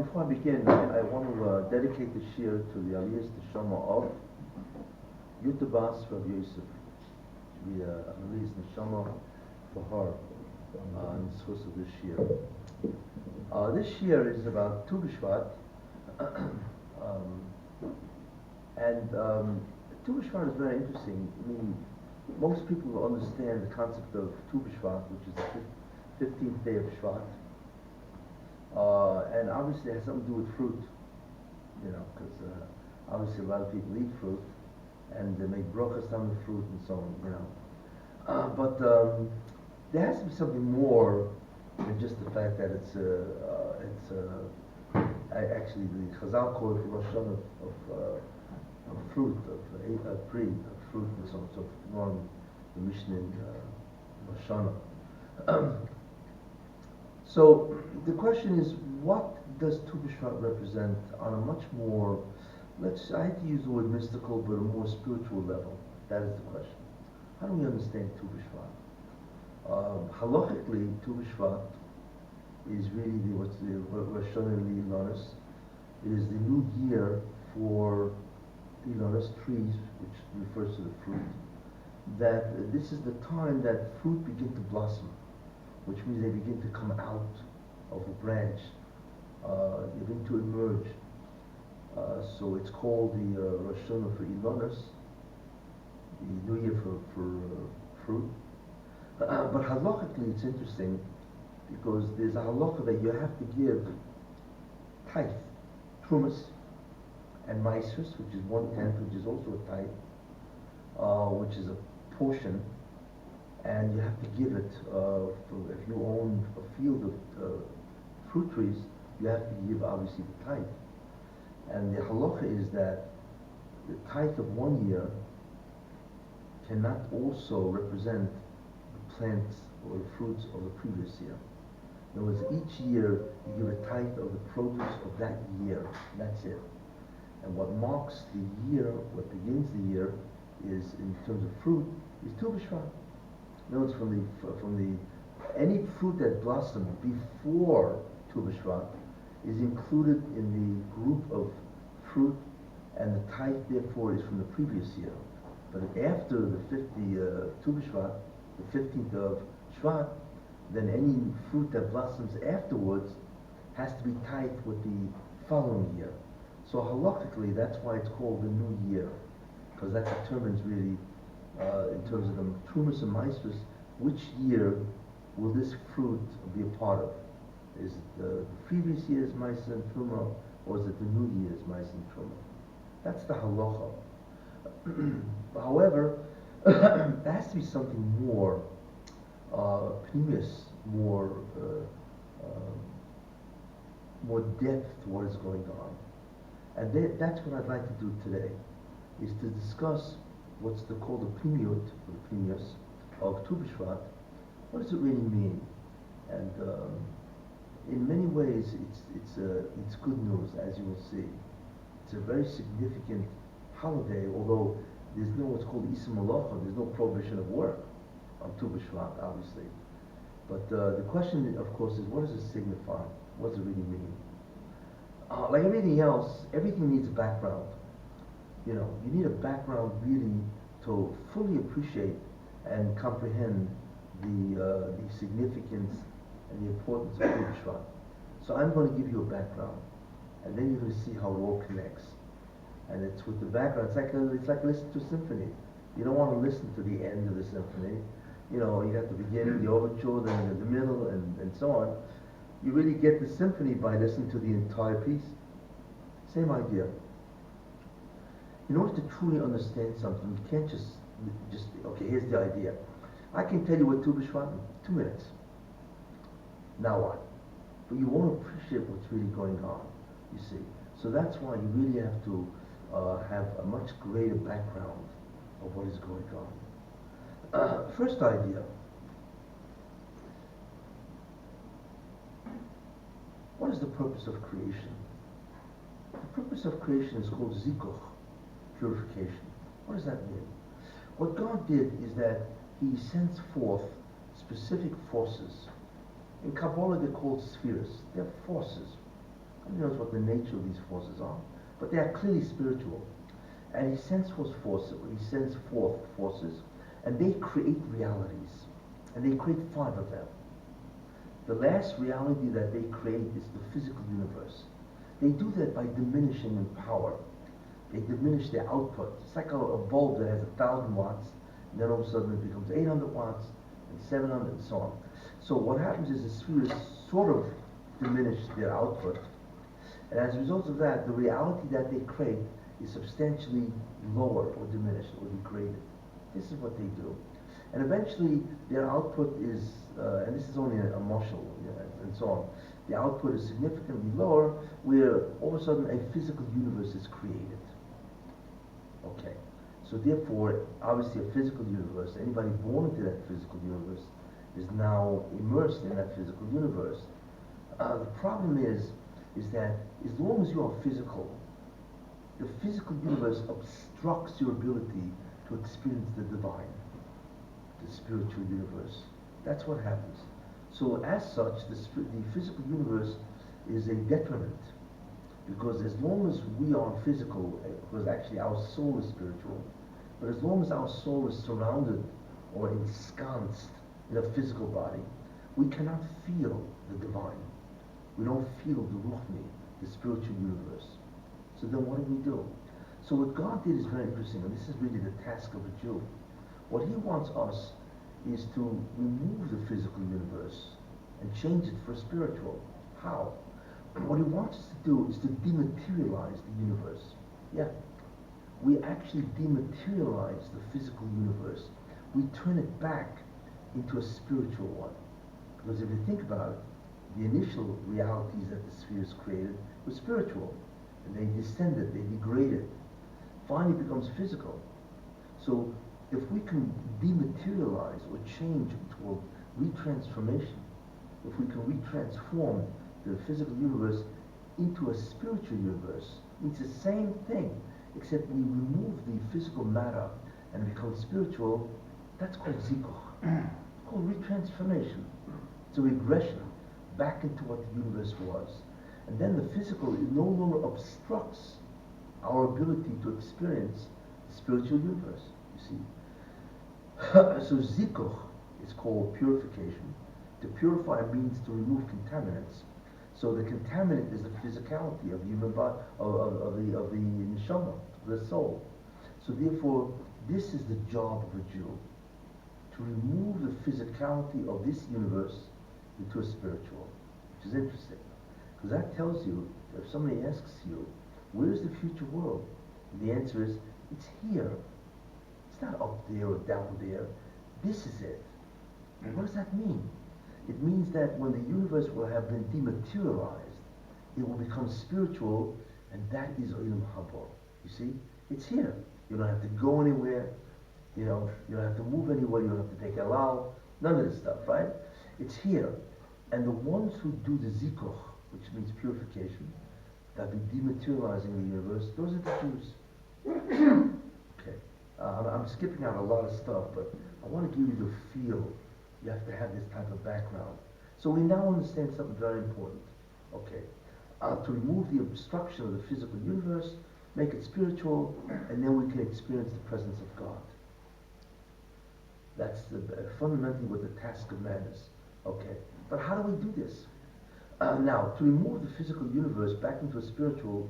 before I begin, I want to dedicate the shir to the Aliyah's Neshama of Yutabas Rav Yosef. To be Aliyah's Neshama for her in the source of this shir. This shir is about Tu B'Shvat, and Tu B'Shvat is very interesting. I mean, most people understand the concept of Tu B'Shvat, which is the 15th day of Shvat. And obviously it has something to do with fruit, because obviously a lot of people eat fruit, and they make brachas on the fruit and so on, but there has to be something more than just the fact that actually the Chazal call it the Rosh Hashanah of fruit, of fruit and so on, so more on the Mishnah in Rosh Hashanah. So the question is, what does Tu B'Shvat represent on a much more, I hate to use the word mystical, but a more spiritual level? That is the question. How do we understand Tu B'Shvat? Halachically, Tu B'Shvat is really what's the Rosh Hashanah Ilonis. It is the new year for Ilonis, trees, which refers to the fruit. That this is the time that fruit begin to blossom, which means they begin to come out of a branch, they begin to emerge. So it's called the Rosh Hashanah for Ilonis, the New Year for fruit. But halachically it's interesting, because there's a halakha that you have to give tithe, trumas, and maasros, which is 1/10, which is also a tithe, which is a portion. And you have to give it, if you own a field of fruit trees, you have to give obviously the tithe. And the halacha is that the tithe of 1 year cannot also represent the plants or the fruits of the previous year. In other words, each year you give a tithe of the produce of that year, and that's it. And what marks the year, what begins the year, is, in terms of fruit, is Tu B'Shvat. Notice from the any fruit that blossomed before Tu B'Shvat is included in the group of fruit, and the tithe therefore is from the previous year. But after the Tu B'Shvat, the 15th of Shvat, then any fruit that blossoms afterwards has to be tithed with the following year. So halachically, that's why it's called the New Year, because that determines really, in terms of the trumas and maasros, which year will this fruit be a part of? Is it the previous year's maasros and truma, or is it the new year's maasros and truma? That's the halacha. However, there has to be something more pnimis, more depth to what is going on. And that's what I'd like to do today, is to discuss what's called the pnimiut, or the pnimius, of Tu B'Shvat. What does it really mean? And in many ways, it's good news, as you will see. It's a very significant holiday, although there's no what's called Isa Malacha, there's no prohibition of work on Tu B'Shvat, obviously. But the question, of course, is what does it signify? What does it really mean? Like everything else, everything needs a background. You need a background really to fully appreciate and comprehend the significance and the importance of Tu B'Shvat. So I'm going to give you a background, and then you're going to see how it all connects. And it's with the background. It's like listening to a symphony. You don't want to listen to the end of the symphony. You have the beginning, the overture, then the middle, and so on. You really get the symphony by listening to the entire piece. Same idea. In order to truly understand something, you can't just okay, here's the idea. I can tell you what Tu B'Shvat in 2 minutes. Now what? But you won't appreciate what's really going on, you see. So that's why you really have to have a much greater background of what is going on. First idea. What is the purpose of creation? The purpose of creation is called zikuch, purification. What does that mean? What God did is that He sends forth specific forces. In Kabbalah they're called spheres. They're forces. Nobody knows what the nature of these forces are, but they are clearly spiritual. And he sends forth forces, and they create realities, and they create 5 of them. The last reality that they create is the physical universe. They do that by diminishing in power. They diminish their output. It's like a bulb that has 1,000 watts, and then all of a sudden it becomes 800 watts, and 700, and so on. So what happens is the spheres sort of diminish their output, and as a result of that, the reality that they create is substantially lower or diminished or degraded. This is what they do. And eventually their output is, and this is only a marshal, and so on, the output is significantly lower, where all of a sudden a physical universe is created. Okay, so therefore, obviously a physical universe, anybody born into that physical universe is now immersed in that physical universe. The problem is that as long as you are physical, the physical universe obstructs your ability to experience the divine, the spiritual universe. That's what happens. So as such, the physical universe is a detriment, because as long as we are physical, because actually our soul is spiritual, but as long as our soul is surrounded or ensconced in a physical body, we cannot feel the divine. We don't feel the ruchni, the spiritual universe. So then what do? So what God did is very interesting, and this is really the task of a Jew. What he wants us is to remove the physical universe and change it for spiritual. How? What he wants us to do is to dematerialize the universe. Yeah. We actually dematerialize the physical universe. We turn it back into a spiritual one. Because if you think about it, the initial realities that the spheres created were spiritual. And they descended, they degraded. Finally becomes physical. So if we can dematerialize or change to a retransformation, if we can retransform the physical universe into a spiritual universe, it's the same thing, except we remove the physical matter and it becomes spiritual. That's called zikuch. It's called retransformation. It's a regression back into what the universe was. And then the physical no longer obstructs our ability to experience the spiritual universe, you see. So zikuch is called purification. To purify means to remove contaminants. So the contaminant is the physicality of the human body, of the neshama, the soul. So therefore, this is the job of a Jew, to remove the physicality of this universe into a spiritual, which is interesting. Because that tells you, if somebody asks you, where's the future world? And the answer is, it's here. It's not up there or down there. This is it. And what does that mean? It means that when the universe will have been dematerialized, it will become spiritual, and that is Olam Haba. You see? It's here. You don't have to go anywhere. You don't have to move anywhere. You don't have to take halal. None of this stuff, right? It's here. And the ones who do the zikuch, which means purification, that be dematerializing the universe, those are the Jews. Okay. I'm skipping out a lot of stuff, but I want to give you the feel. You have to have this type of background. So we now understand something very important. Okay. To remove the obstruction of the physical universe, make it spiritual, and then we can experience the presence of God. That's fundamentally what the task of man is. Okay. But how do we do this? Now, to remove the physical universe back into a spiritual,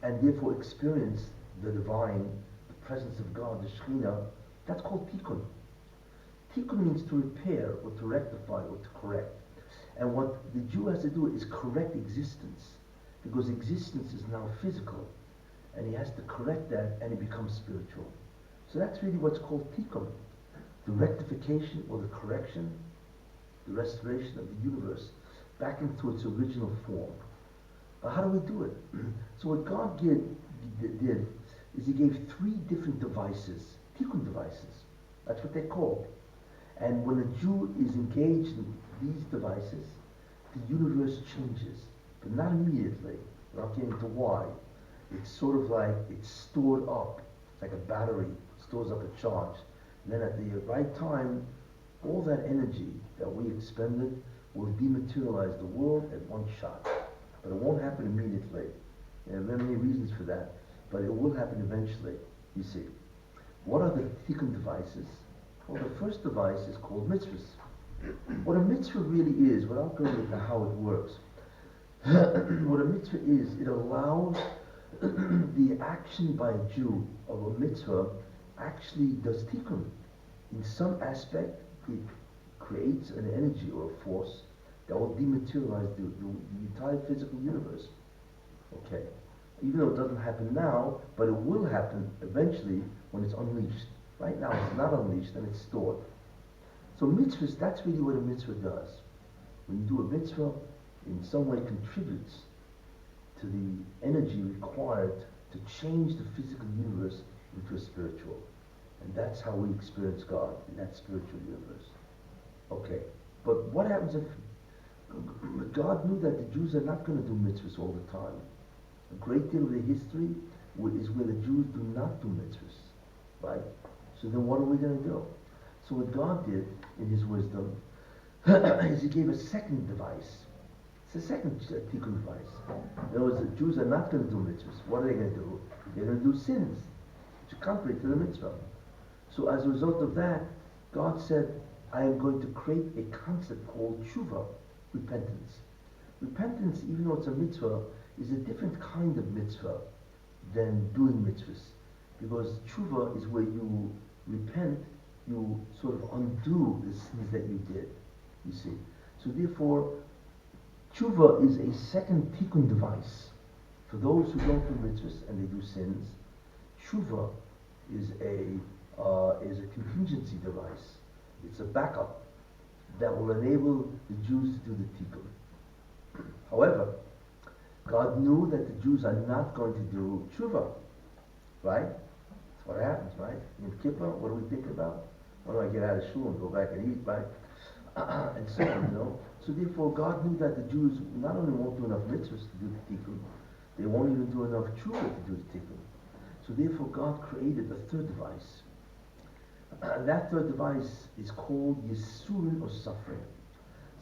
and therefore experience the divine, the presence of God, the Shekhinah, that's called tikkun. Tikkun means to repair, or to rectify, or to correct. And what the Jew has to do is correct existence, because existence is now physical, and he has to correct that, and it becomes spiritual. So that's really what's called tikkun, the rectification or the correction, the restoration of the universe back into its original form. How do we do it? So what God did is he gave 3 different devices, tikkun devices. That's what they're called. And when a Jew is engaged in these devices, the universe changes, but not immediately. We're not getting to why. It's sort of like it's stored up. It's like a battery, stores up a charge. And then at the right time, all that energy that we expended will dematerialize the world at one shot. But it won't happen immediately. There are many reasons for that, but it will happen eventually, you see. What are the tikkun devices? Well, the first device is called mitzvahs. What a mitzvah really is, without going into how it works, what a mitzvah is, it allows the action by a Jew of a mitzvah actually does tikkun. In some aspect, it creates an energy or a force that will dematerialize the entire physical universe. Okay? Even though it doesn't happen now, but it will happen eventually when it's unleashed. Right now it's not unleashed and it's stored. So mitzvahs, that's really what a mitzvah does. When you do a mitzvah, in some way contributes to the energy required to change the physical universe into a spiritual. And that's how we experience God, in that spiritual universe. Okay, but what happens if God knew that the Jews are not going to do mitzvahs all the time? A great deal of the history is where the Jews do not do mitzvahs, right? So then what are we going to do? So what God did, in His wisdom, is He gave a second device. It's a second tikkun device. In other words, the Jews are not going to do mitzvahs. What are they going to do? They're going to do sins, which are contrary to the mitzvah. So as a result of that, God said, I am going to create a concept called tshuva, repentance. Repentance, even though it's a mitzvah, is a different kind of mitzvah than doing mitzvahs. Because tshuva is where you repent, you sort of undo the sins that you did, you see. So therefore, tshuva is a second tikkun device. For those who don't do mitzvahs and they do sins, tshuva is a contingency device. It's a backup that will enable the Jews to do the tikkun. However, God knew that the Jews are not going to do tshuva, right? That's what happens, right? In Kippur, what do we think about? When do I get out of shul and go back and eat, right? And so on, you know. So therefore, God knew that the Jews not only won't do enough mitzvahs to do the tikkun, they won't even do enough tshuva to do the tikkun. So therefore, God created a third device. That third device is called Yisurin, or suffering.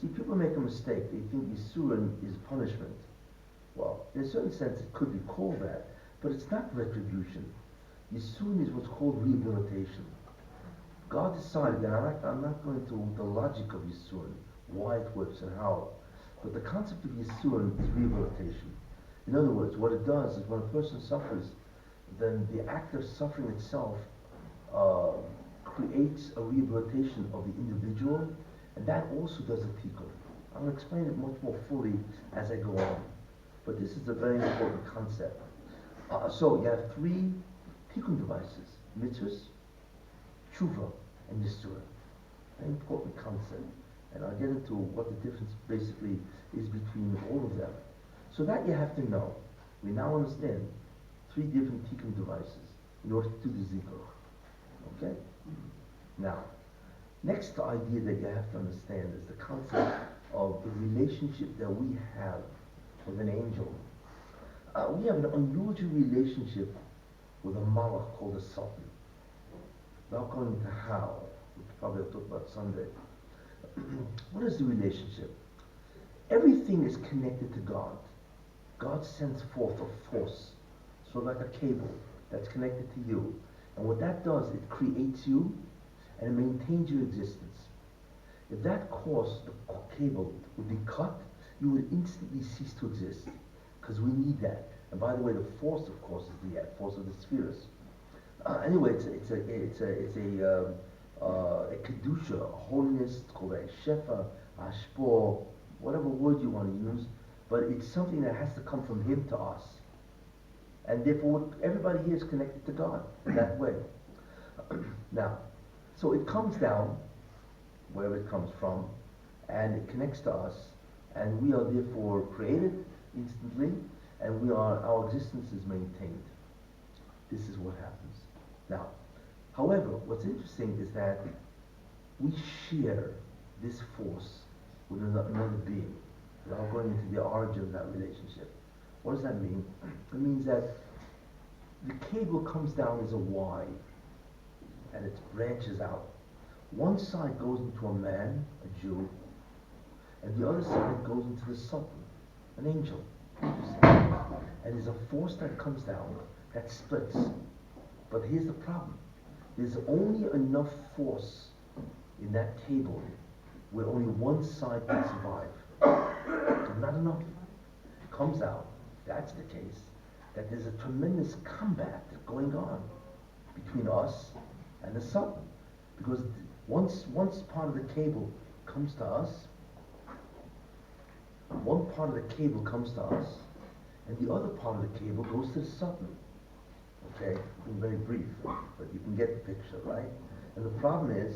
See, people make a mistake. They think Yisurin is punishment. Well, in a certain sense, it could be called that, but it's not retribution. Yisurin is what's called rehabilitation. God decided that I'm not going to the logic of Yisurin, why it works and how, but the concept of Yisurin is rehabilitation. In other words, what it does is when a person suffers, then the act of suffering itself creates a rehabilitation of the individual, and that also does a tikkun. I'm going to explain it much more fully as I go on, but this is a very important concept. So you have three tikkun devices: mitzvahs, tshuva, and yisura. Very important concept, and I'll get into what the difference basically is between all of them. So that you have to know. We now understand three different tikkun devices in order to do the zikr. Okay? Now, next idea that you have to understand is the concept of the relationship that we have with an angel. We have an unusual relationship with a malach called a sultan. Without going into how, which probably I'll talk about Sunday. What is the relationship? Everything is connected to God. God sends forth a force, sort of like a cable that's connected to you. And what that does, it creates you and it maintains your existence. If that course, the cable, would be cut, you would instantly cease to exist, because we need that. And by the way, the force, of course, is the force of the spheres. Anyway, it's a kedusha, a holiness. It's called a shefa, a shpor, whatever word you want to use. But it's something that has to come from Him to us. And therefore, everybody here is connected to God in that way. Now, so it comes down, wherever it comes from, and it connects to us, and we are therefore created instantly, and our existence is maintained. This is what happens. Now, however, what's interesting is that we share this force with another being, without going into the origin of that relationship. What does that mean? It means that the cable comes down as a Y, and it branches out. One side goes into a man, a Jew, and the other side goes into the sultan, an angel. Interesting. And there's a force that comes down that splits. But here's the problem. There's only enough force in that cable where only one side can survive. Not enough. It comes out, if that's the case, that there's a tremendous combat going on between us and the sun. Because once part of the cable comes to us, one part of the cable comes to us, and the other part of the cable goes to the sun. Okay, I'm very brief, but you can get the picture, right? And the problem is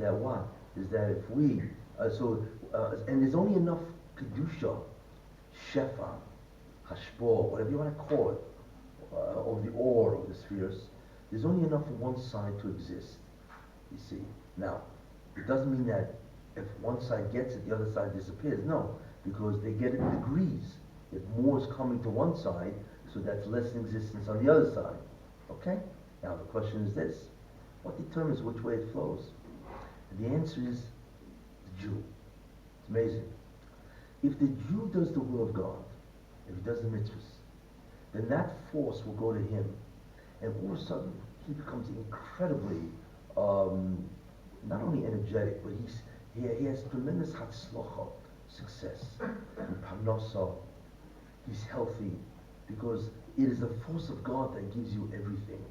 that what? Is that if we, and there's only enough kedusha, shefa, hashpor, whatever you want to call it, of the ore of the spheres, there's only enough for one side to exist, you see. Now, it doesn't mean that if one side gets it, the other side disappears. No, because they get it in degrees. If more is coming to one side, so that's less in existence on the other side. Okay? Now the question is this: what determines which way it flows? And the answer is the Jew. It's amazing. If the Jew does the will of God, if he does the mitzvahs, then that force will go to him, and all of a sudden he becomes incredibly, not only energetic, but he has tremendous hatzlacha, success, and parnasa. He's healthy, because it is the force of God that gives you everything.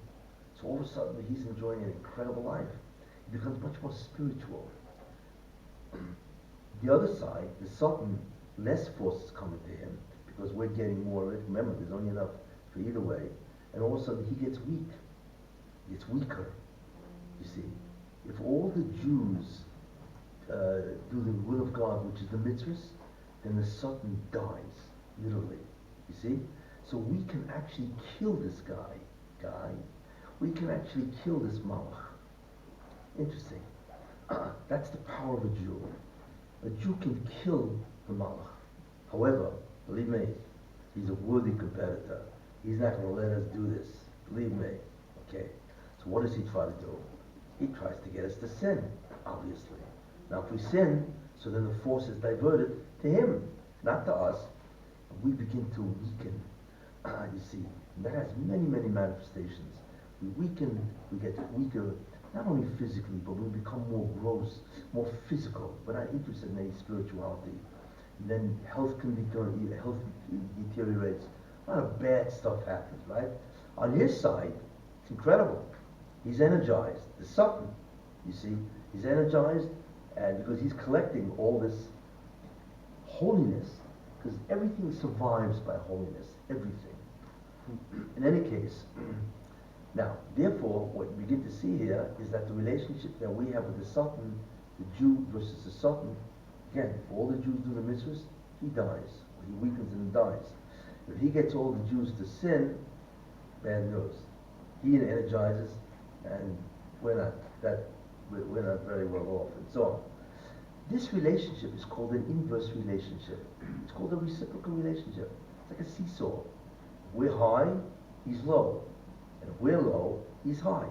So all of a sudden he's enjoying an incredible life. He becomes much more spiritual. The other side, the Satan, less force is coming to him, because we're getting more of it. Remember, there's only enough for either way. And all of a sudden he gets weak. He gets weaker. You see, if all the Jews do the will of God, which is the mitzvahs, then the Satan dies, literally. You see? So we can actually kill this guy. We can actually kill this malach. Interesting. That's the power of a Jew. A Jew can kill the malach. However, believe me, he's a worthy competitor. He's not going to let us do this. Believe me. Okay. So what does he try to do? He tries to get us to sin, obviously. Now if we sin, so then the force is diverted to him, not to us. We begin to weaken. You see, that has many, many manifestations. We weaken, we get weaker, not only physically, but we become more gross, more physical. We're not interested in any spirituality. And then health deteriorates. A lot of bad stuff happens, right? On his side, it's incredible. He's energized. The Satan, you see, he's energized, and because he's collecting all this holiness, because everything survives by holiness, everything. In any case, now, therefore, what we begin to see here is that the relationship that we have with the Satan, the Jew versus the Satan, again, if all the Jews do the mitzvahs, he dies, or he weakens and dies. If he gets all the Jews to sin, bad news. He energizes, and we're not very well off, and so on. This relationship is called an inverse relationship. It's called a reciprocal relationship. It's like a seesaw. If we're high, he's low. And if we're low, he's high.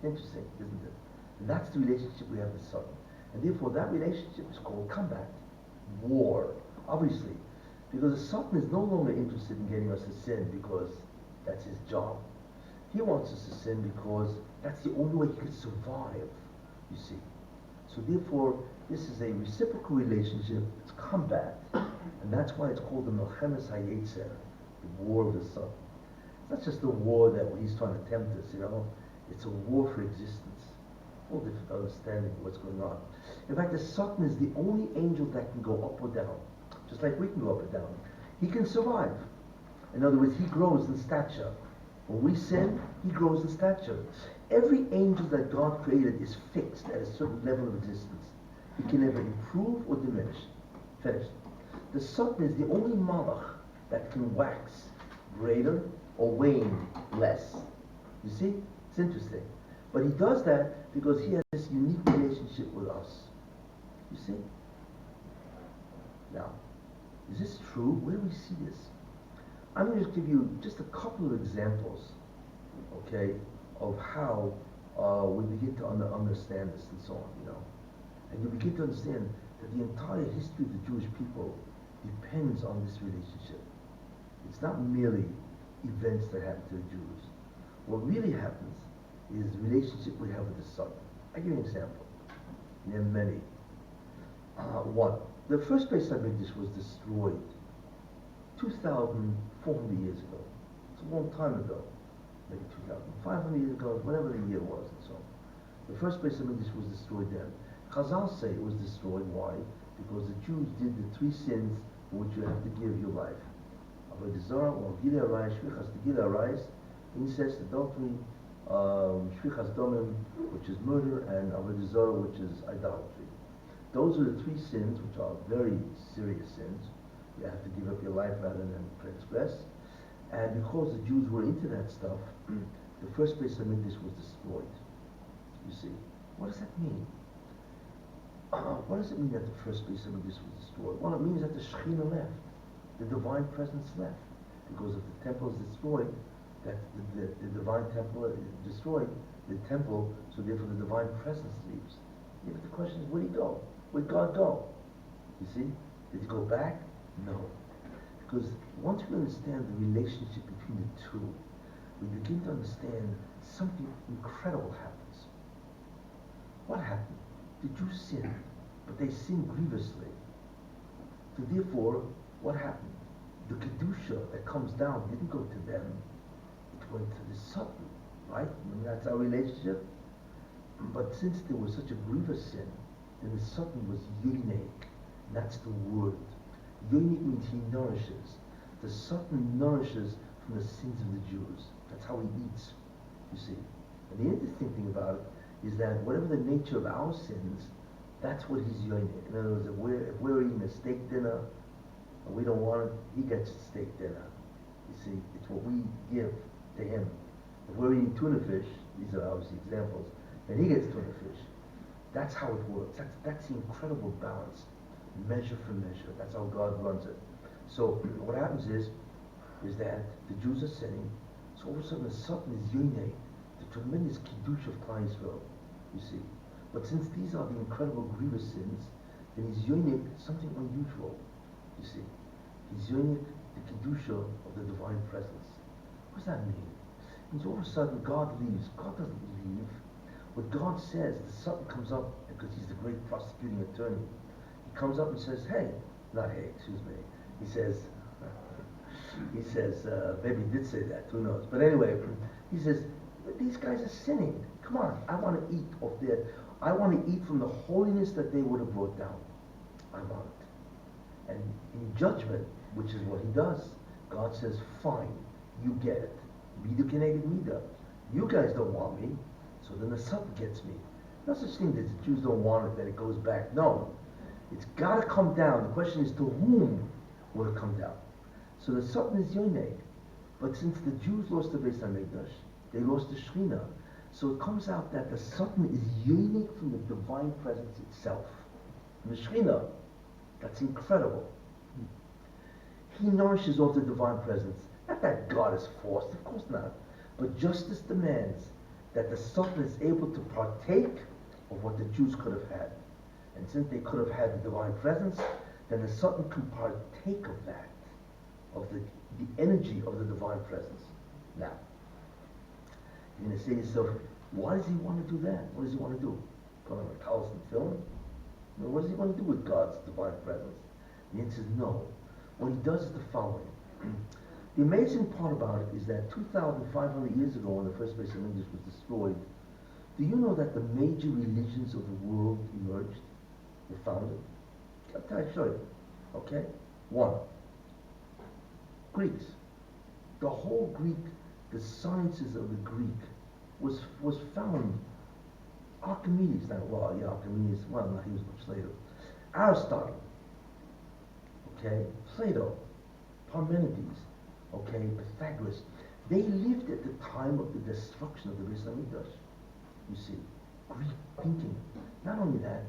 Interesting, isn't it? And that's the relationship we have with Satan. And therefore that relationship is called combat, war, obviously. Because the Satan is no longer interested in getting us to sin because that's his job. He wants us to sin because that's the only way he can survive, you see. So therefore, this is a reciprocal relationship, it's combat. And that's why it's called the Melchemes HaYetzer, the war of the Satan. It's not just a war that he's trying to tempt us, it's a war for existence. Whole different understanding of what's going on. In fact, the Satan is the only angel that can go up or down, just like we can go up or down. He can survive. In other words, he grows in stature. When we sin, he grows in stature. Every angel that God created is fixed at a certain level of existence. He can never improve or diminish. Finished. The Satan is the only malach that can wax greater or wane less. You see? It's interesting. But he does that because he has this unique relationship with us. You see? Now, is this true? Where do we see this? I'm going to just give you just a couple of examples, okay, of how we begin to understand this and so on, And you begin to understand that the entire history of the Jewish people depends on this relationship. It's not merely events that happen to the Jews. What really happens is the relationship we have with the Son. I'll give you an example. There are many. One, the first Beis HaMikdash was destroyed 2,400 years ago. It's a long time ago. Maybe 2,500 years ago, whatever the year was, and so on. The first Beis HaMikdash was destroyed then. Chazal say it was destroyed. Why? Because the Jews did the three sins for which you have to give your life. Avodah Zarah, or Gilui Arayis, Shvichas Gilui Arayis, incest, adultery, Shvichas Domim, which is murder, and Avodah Zarah, which is idolatry. Those are the three sins, which are very serious sins. You have to give up your life rather than transgress. And because the Jews were into that stuff, the first Beis HaMikdash was destroyed. You see, what does that mean? What does it mean that the first Beis HaMikdash was destroyed? Well, it means that the Shekhinah left, the divine presence left, because if the temple is destroyed, that the divine temple is destroyed, the temple, so therefore the divine presence leaves. Yeah, but the question is, where did he go? Where did God go? You see, did he go back? No. Because once we understand the relationship between the two, we begin to understand something incredible happens. What happened? The Jews sinned, but they sinned grievously. So therefore, what happened? The Kedusha that comes down didn't go to them, it went to the Satan, right? I mean, that's our relationship. But since there was such a grievous sin, then the Satan was Yiboneh. That's the word. Yiboneh means he nourishes. The Satan nourishes from the sins of the Jews. That's how he eats, you see. And the interesting thing about it is that whatever the nature of our sins, that's what he's Yiboneh. In other words, if we're eating a steak dinner and we don't want it, he gets the steak dinner. You see, it's what we give to him. If we're eating tuna fish, these are obviously examples, then he gets tuna fish. That's how it works. That's the incredible balance. Measure for measure. That's how God runs it. So what happens is that the Jews are sinning, so all of a sudden the Satan is Yiboneh, the tremendous Kiddush of Klal Yisrael, you see. But since these are the incredible grievous sins, then he's Yiboneh something unusual, you see. He's Yiboneh the Kedusha of the divine presence. What does that mean? It means all of a sudden God leaves. God doesn't leave. What God says, the Satan comes up, because he's the great prosecuting attorney. He comes up and says, excuse me. He says, maybe he did say that, who knows. But anyway, he says, these guys are sinning. Come on, I want to eat I want to eat from the holiness that they would have brought down. I want it. And in judgment, which is what he does, God says, fine, you get it. Mida keneged mida. You guys don't want me, so then the Satan gets me. No such thing that the Jews don't want it, that it goes back. No. It's got to come down. The question is, to whom will it come down? So the Satan is Yiboneh. But since the Jews lost the Beis HaMikdash, they lost the Shekhinah. So it comes out that the Satan is Yiboneh from the divine presence itself. From the Shekhinah. That's incredible. He nourishes off the divine presence. Not that God is forced, of course not. But justice demands that the Satan is able to partake of what the Jews could have had. And since they could have had the divine presence, then the Satan can partake of that, of the energy of the divine presence. Now, you're going to say to yourself, why does he want to do that? What does he want to do? Put on a Carlson film? No, what does he want to do with God's divine presence? The answer is no. What he does is the following. The amazing part about it is that 2,500 years ago, when the first Beis HaMikdash was destroyed, do you know that the major religions of the world emerged? Were founded? I'll show you. Okay? One, Greeks. The whole Greek, the sciences of the Greek was found. Archimedes, Archimedes, he was much later. Aristotle, okay? Plato, Parmenides, okay? Pythagoras. They lived at the time of the destruction of the Beis HaMikdash. You see, Greek thinking. Not only that,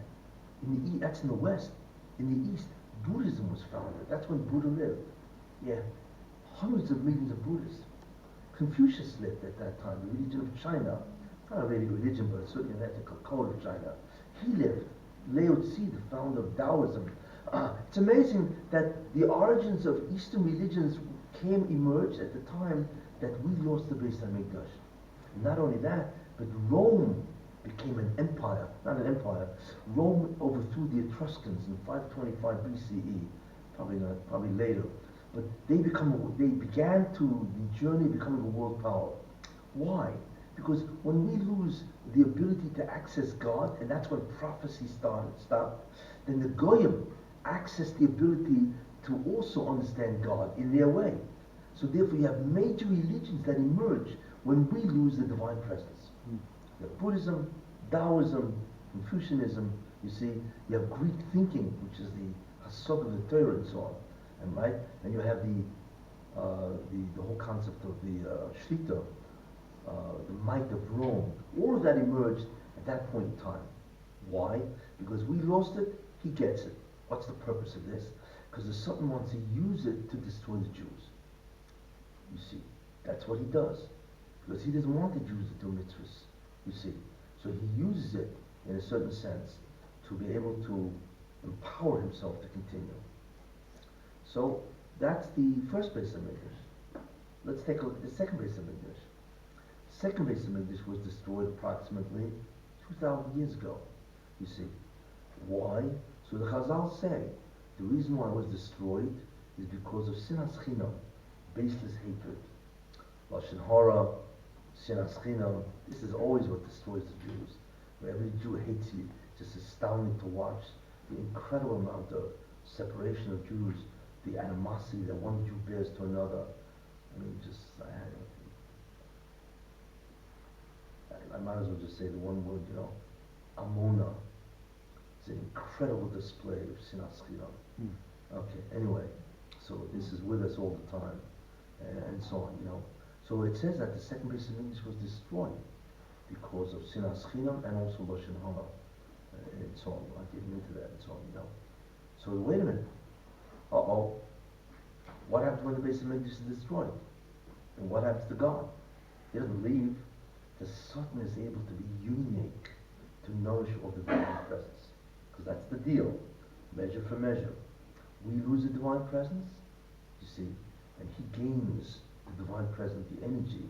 that's in the West. In the East, Buddhism was founded. That's when Buddha lived. Yeah, hundreds of millions of Buddhists. Confucius lived at that time, the religion of China. Not really a religion, but certainly an ethical code of China. He lived. Lao Tzu, the founder of Taoism. It's amazing that the origins of Eastern religions emerged at the time that we lost the Beis HaMikdash. Not only that, but Rome became an empire, not an empire. Rome overthrew the Etruscans in 525 BCE, probably later. But they began the journey of becoming a world power. Why? Because when we lose the ability to access God, and that's when prophecy stopped, then the Goyim access the ability to also understand God in their way. So therefore you have major religions that emerge when we lose the divine presence. You have Buddhism, Taoism, Confucianism, you see, you have Greek thinking, which is the Hasog of the Torah and so on, and right? And you have the whole concept of the Shlita, the might of Rome. All of that emerged at that point in time. Why? Because we lost it, he gets it. What's the purpose of this? Because the Sultan wants to use it to destroy the Jews. You see, that's what he does. Because he doesn't want the Jews to do mitzvahs, you see. So he uses it, in a certain sense, to be able to empower himself to continue. So, that's the first Beis HaMikdash. Let's take a look at the second Beis HaMikdash. Second Beis HaMikdash was destroyed approximately 2,000 years ago, you see. Why? So the Chazal say, the reason why it was destroyed is because of sinas chinam, baseless hatred. Lashon hara, sinas chinam, this is always what destroys the Jews. Where every Jew hates you, just astounding to watch the incredible amount of separation of Jews, the animosity that one Jew bears to another. I mean, I might as well just say the one word, Amona. It's an incredible display of sinas chinam. Okay, anyway, so this is with us all the time, and so on, So it says that the second Beis HaMikdash was destroyed because of sinas chinam and also lashon hara, and so on. I'll get into that and so on, So wait a minute. What happens when the Beis HaMikdash is destroyed? And what happens to God? He doesn't leave. The Sultan is able to be unique, to nourish all the divine presence. Because that's the deal, measure for measure. We lose the divine presence, you see, and he gains the divine presence, the energy.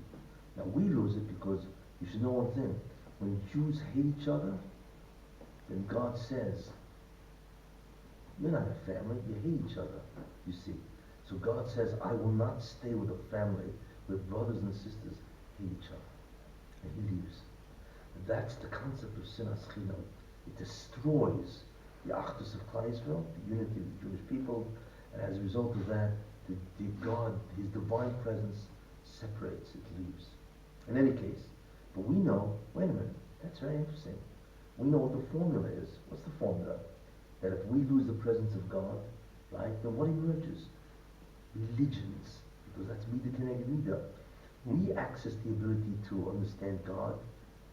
Now we lose it because you should know one thing. When Jews hate each other, then God says, you're not a family, you hate each other, you see. So God says, I will not stay with a family where brothers and sisters hate each other. And he leaves. And that's the concept of sinas chinam. It destroys the achdus of Klal Yisrael, the unity of the Jewish people, and as a result of that, the God, his divine presence, separates, it leaves. In any case, but we know, wait a minute, that's very interesting. We know what the formula is. What's the formula? That if we lose the presence of God, right, then what emerges? Religions, because that's Midah Keneged Midah. We access the ability to understand God,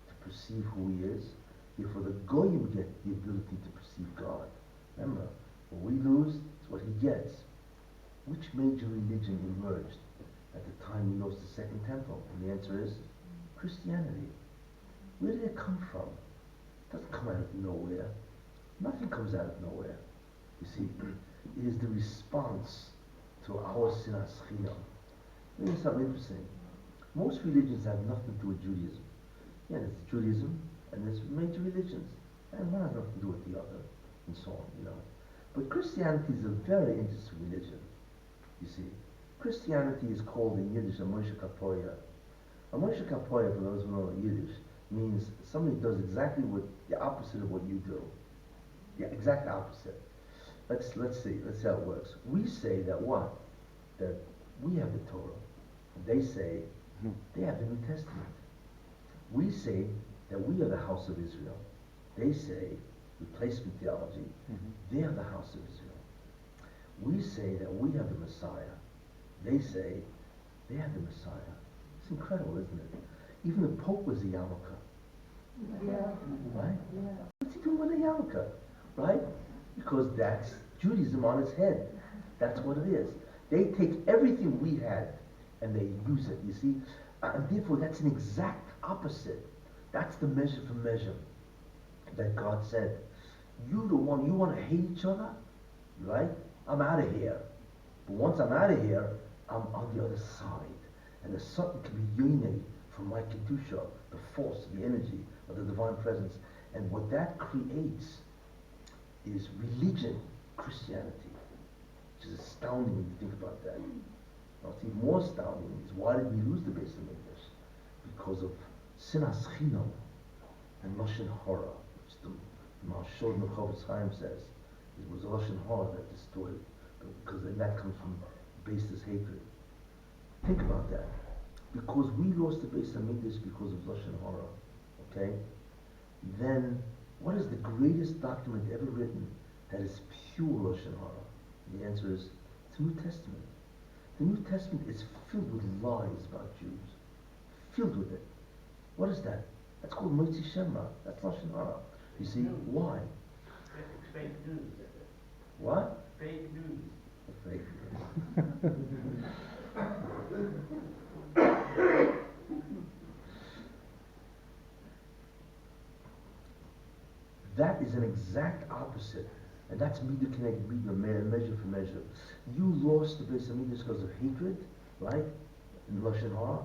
to perceive who he is. Therefore the Goyim get the ability to perceive God. Remember, what we lose is what he gets. Which major religion emerged at the time we lost the Second Temple? And the answer is Christianity. Where did it come from? It doesn't come out of nowhere. Nothing comes out of nowhere. You see, it is the response to our sinas chinam. Here's something interesting. Most religions have nothing to do with Judaism. Yeah, there's Judaism, and there's major religions, and one has nothing to do with the other, and so on, But Christianity is a very interesting religion, you see. Christianity is called in Yiddish a Moshe Kapoya. A Moshe Kapoya, for those who know Yiddish, means somebody does exactly the opposite of what you do. The exact opposite. Let's see how it works. We say that what? That we have the Torah. They say they have the New Testament. We say that we are the house of Israel. They say, replacement theology, they are the house of Israel. We say that we have the Messiah. They say they have the Messiah. It's incredible, isn't it? Even the Pope was a yarmulke. Yeah. Right? Yeah. What's he doing with a yarmulke? Right? Because that's Judaism on its head. That's what it is. They take everything we had and they use it, you see? And therefore that's an exact opposite. That's the measure for measure that God said. You want to hate each other? Right? I'm out of here. But once I'm out of here, I'm on the other side. And the something can be Yiboneh from my Kedusha, the force, the energy of the divine presence. And what that creates is religion, Christianity, which is astounding when you think about that. Now, what's even more astounding is why did we lose the Beis Hamikdash? Because of Sinas Chinam and Lashon Hara, which the Mashod Mechavis Chaim says it was Lashon Hara that destroyed, because that comes from baseless hatred. Think about that. Because we lost the Beis Hamikdash because of Lashon Hara, okay? Then, what is the greatest document ever written that is pure Lashon Hara? The answer is the New Testament. The New Testament is filled with lies about Jews. Filled with it. What is that? That's called Motzi Shema. That's Lashon Hara. You see, why? Fake news. What? Fake news. Fake news. That is an exact opposite. And that's meter connect meter, measure for measure. You lost the Beis Hamikdash because of hatred, right? In Lashon Hara.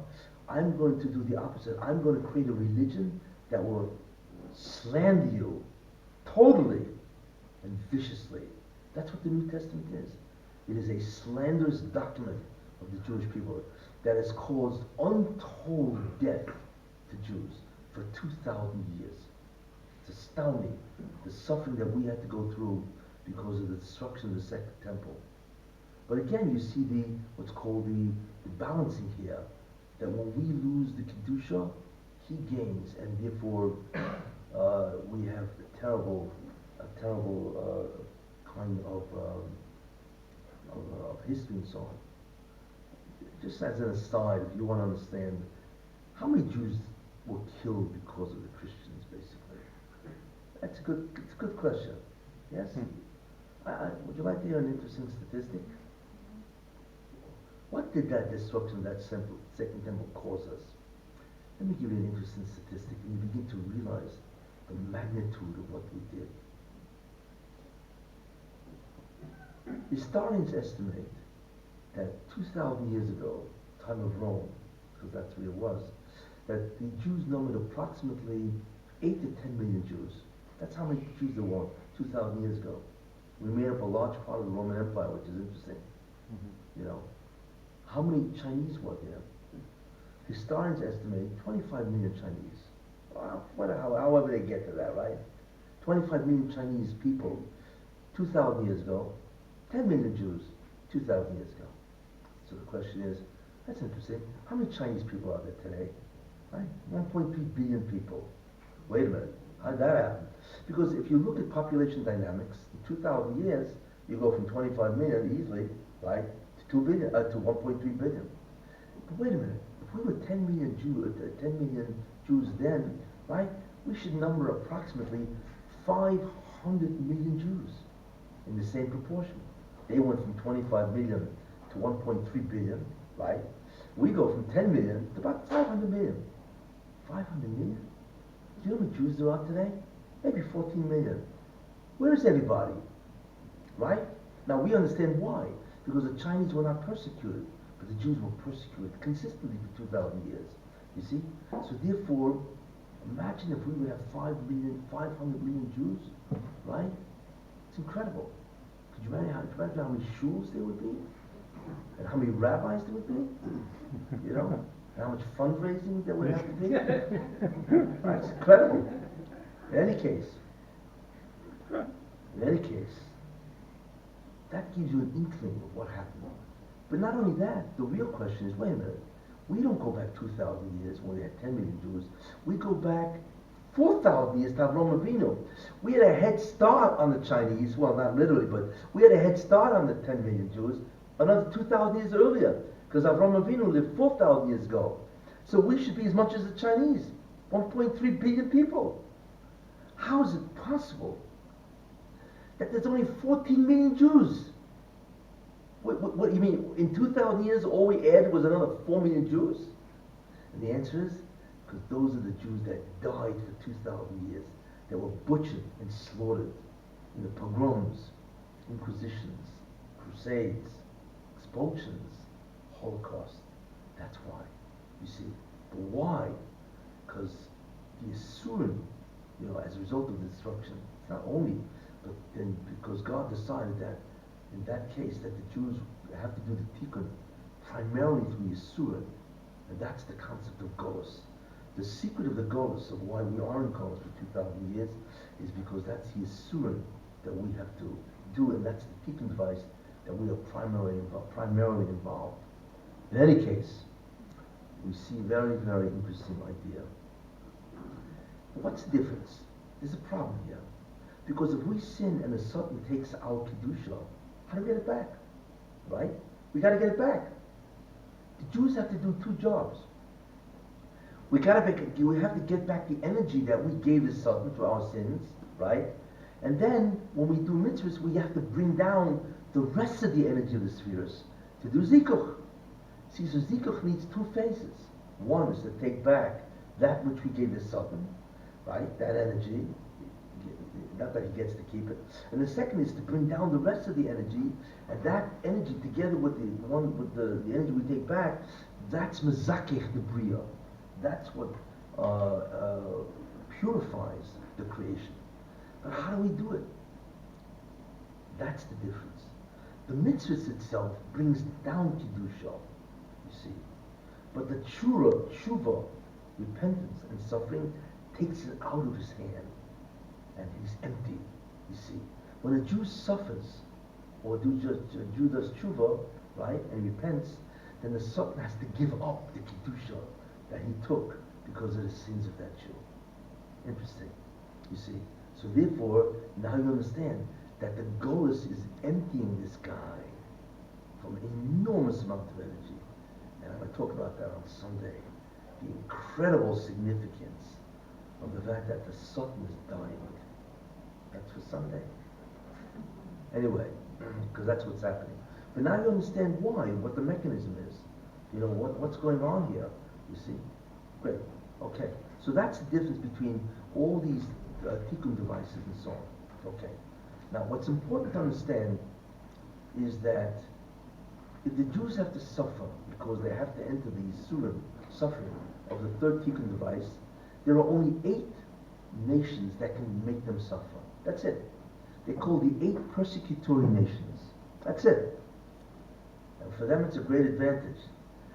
I'm going to do the opposite. I'm going to create a religion that will slander you totally and viciously. That's what the New Testament is. It is a slanderous document of the Jewish people that has caused untold death to Jews for 2,000 years. It's astounding, the suffering that we had to go through because of the destruction of the Second Temple. But again, you see what's called the balancing here, that when we lose the Kedusha, he gains, and therefore we have a terrible kind of history and so on. Just as an aside, if you want to understand, how many Jews were killed because of the Christians, basically? It's a good question. Yes? Would you like to hear an interesting statistic? What did that destruction of that Second Temple cause us? Let me give you an interesting statistic, and you begin to realize the magnitude of what we did. Historians estimate that 2,000 years ago, time of Rome, because that's where it was, that the Jews numbered approximately 8 to 10 million Jews. That's how many Jews there were 2,000 years ago. We made up a large part of the Roman Empire, which is interesting. Mm-hmm. You know, how many Chinese were there? Historians estimate 25 million Chinese. However they get to that, right? 25 million Chinese people 2,000 years ago, 10 million Jews 2,000 years ago. So the question is, that's interesting. How many Chinese people are there today? Right? 1.3 billion people. Wait a minute. How did that happen? Because if you look at population dynamics, in 2,000 years, you go from 25 million easily, right, to 2 billion, to 1.3 billion. But wait a minute. If we were 10 million Jews then, right, we should number approximately 500 million Jews in the same proportion. They went from 25 million to 1.3 billion, right? We go from 10 million to about 500 million. 500 million? Do you know how many Jews there are today? Maybe 14 million. Where is everybody? Right? Now we understand why. Because the Chinese were not persecuted, but the Jews were persecuted consistently for 2,000 years. You see? So therefore, imagine if we would have 500 million Jews, right? It's incredible. Could you imagine how many shuls there would be? And how many rabbis there would be? You know? And how much fundraising there would have to be? Right? It's incredible. In any case, that gives you an inkling of what happened. But not only that, the real question is, wait a minute, we don't go back 2,000 years when we had 10 million Jews. We go back 4,000 years to Avram Avinu. We had a head start on the Chinese, well, not literally, but we had a head start on the 10 million Jews another 2,000 years earlier, because Avram Avinu lived 4,000 years ago. So we should be as much as the Chinese, 1.3 billion people. How is it possible that there's only 14 million Jews? What do you mean? In 2,000 years, all we added was another 4 million Jews? And the answer is, because those are the Jews that died for 2,000 years, that were butchered and slaughtered in the pogroms, inquisitions, crusades, expulsions, Holocaust. That's why. You see. But why? Because the Asurim, as a result of the destruction, it's not only, but then because God decided that in that case that the Jews have to do the tikkun primarily through Yisurim, and that's the concept of Golus. The secret of the Golus, of why we are in Golus for 2,000 years, is because that's Yisurim that we have to do, and that's the tikkun device that we are primarily involved. In any case, we see very, very interesting idea. What's the difference? There's a problem here. Because if we sin and the Satan takes our Kedusha, how do we get it back? Right? We got to get it back. The Jews have to do two jobs. We have to get back the energy that we gave the Satan for our sins, right? And then when we do mitzvahs, we have to bring down the rest of the energy of the spheres to do zikuch. See, so zikuch needs two phases. One is to take back that which we gave the Satan, right? That energy, not that he gets to keep it. And the second is to bring down the rest of the energy, and that energy together with the energy we take back, that's mezakech the bria. That's what purifies the creation. But how do we do it? That's the difference. The mitzvahs itself brings down kedusha, you see. But the tshuva, repentance and suffering, takes it out of his hand. And he's empty, you see. When a Jew suffers, or a Jew does tshuva, right, and repents, then the Satan has to give up the kedusha that he took because of the sins of that Jew. Interesting, you see. So therefore, now you understand that the Golus is emptying this guy from an enormous amount of energy. And I'm going to talk about that on Sunday. The incredible significance of the fact that the Satan is dying. That's for Sunday. Anyway, because that's what's happening. But now you understand why, what the mechanism is. What's going on here, you see. Great. Okay. So that's the difference between all these tikkun devices and so on. Okay. Now, what's important to understand is that if the Jews have to suffer because they have to enter the Yisurim, suffering, of the third tikkun device, there are only 8 nations that can make them suffer. That's it. They're called the 8 persecutory nations. That's it. And for them it's a great advantage.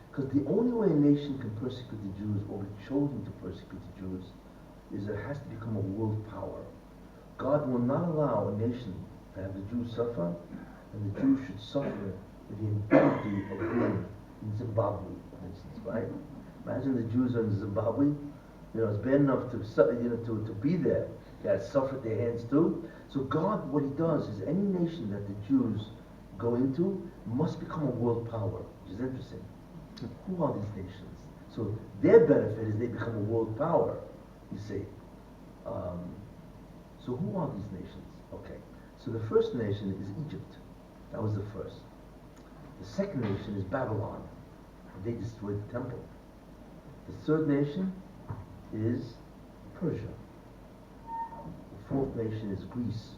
Because the only way a nation can persecute the Jews, or be chosen to persecute the Jews, is it has to become a world power. God will not allow a nation to have the Jews suffer, and the Jews should suffer with the impunity of being in Zimbabwe, for instance, right? Imagine the Jews are in Zimbabwe. It's bad enough to be there. They have to suffer at their hands too. So God, what he does is any nation that the Jews go into must become a world power, which is interesting. Who are these nations? So their benefit is they become a world power, you see. So who are these nations? Okay. So the first nation is Egypt. That was the first. The second nation is Babylon. They destroyed the temple. The third nation is Persia. The fourth nation is Greece.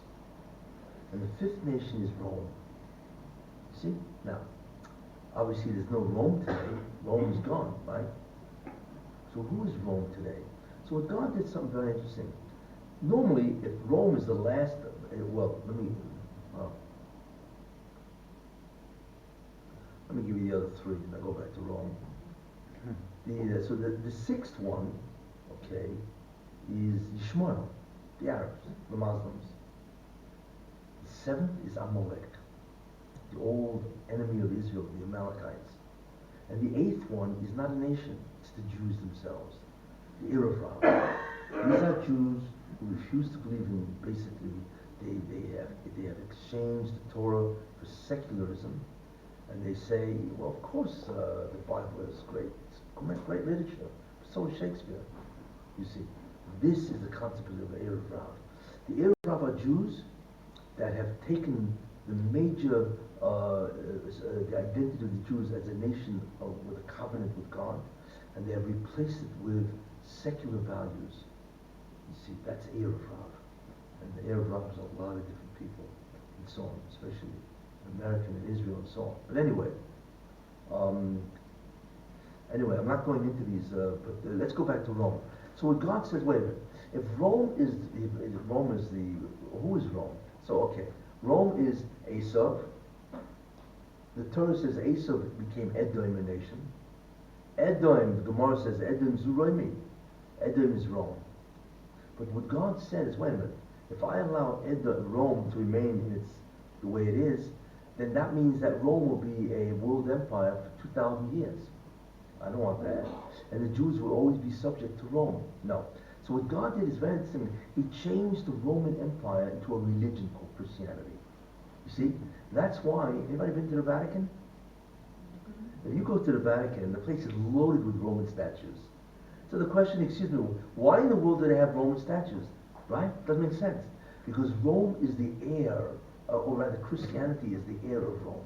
And the fifth nation is Rome. See? Now, obviously there's no Rome today. Rome is gone, right? So who is Rome today? So God did something very interesting. Normally, if Rome is the last, let me give you the other 3, and I'll go back to Rome. So the sixth one, okay, is Yishmael, the Arabs, the Muslims. The seventh is Amalek, the old enemy of Israel, the Amalekites. And the 8th one is not a nation, it's the Jews themselves, the Erev. These are Jews who refuse to believe in, basically, they have exchanged the Torah for secularism, and they say, well, of course, the Bible is great. It's great literature. So is Shakespeare. You see, this is the concept of the Erev Rav. The Erev Rav are Jews that have taken the major, the identity of the Jews as a nation with a covenant with God, and they have replaced it with secular values. You see, that's Erev Rav. And the Erev Rav is a lot of different people, and so on, especially American and Israel and so on. But anyway, Um, anyway, I'm not going into these, but let's go back to Rome. So what God says, wait a minute, if Rome is the, who is Rome? So okay, Rome is Esau. The Torah says Esau became Edom, a nation. Edom, the Gemara says, Edom Zuroimi. Edom is Rome. But what God says, wait a minute, if I allow Rome to remain in the way it is, then that means that Rome will be a world empire for 2,000 years. I don't want that. And the Jews will always be subject to Rome. No. So what God did is very interesting. He changed the Roman Empire into a religion called Christianity. You see? That's why, anybody been to the Vatican? If you go to the Vatican, the place is loaded with Roman statues. So the question, excuse me, why in the world do they have Roman statues? Right? Doesn't make sense. Because Rome is the heir, or rather Christianity is the heir of Rome.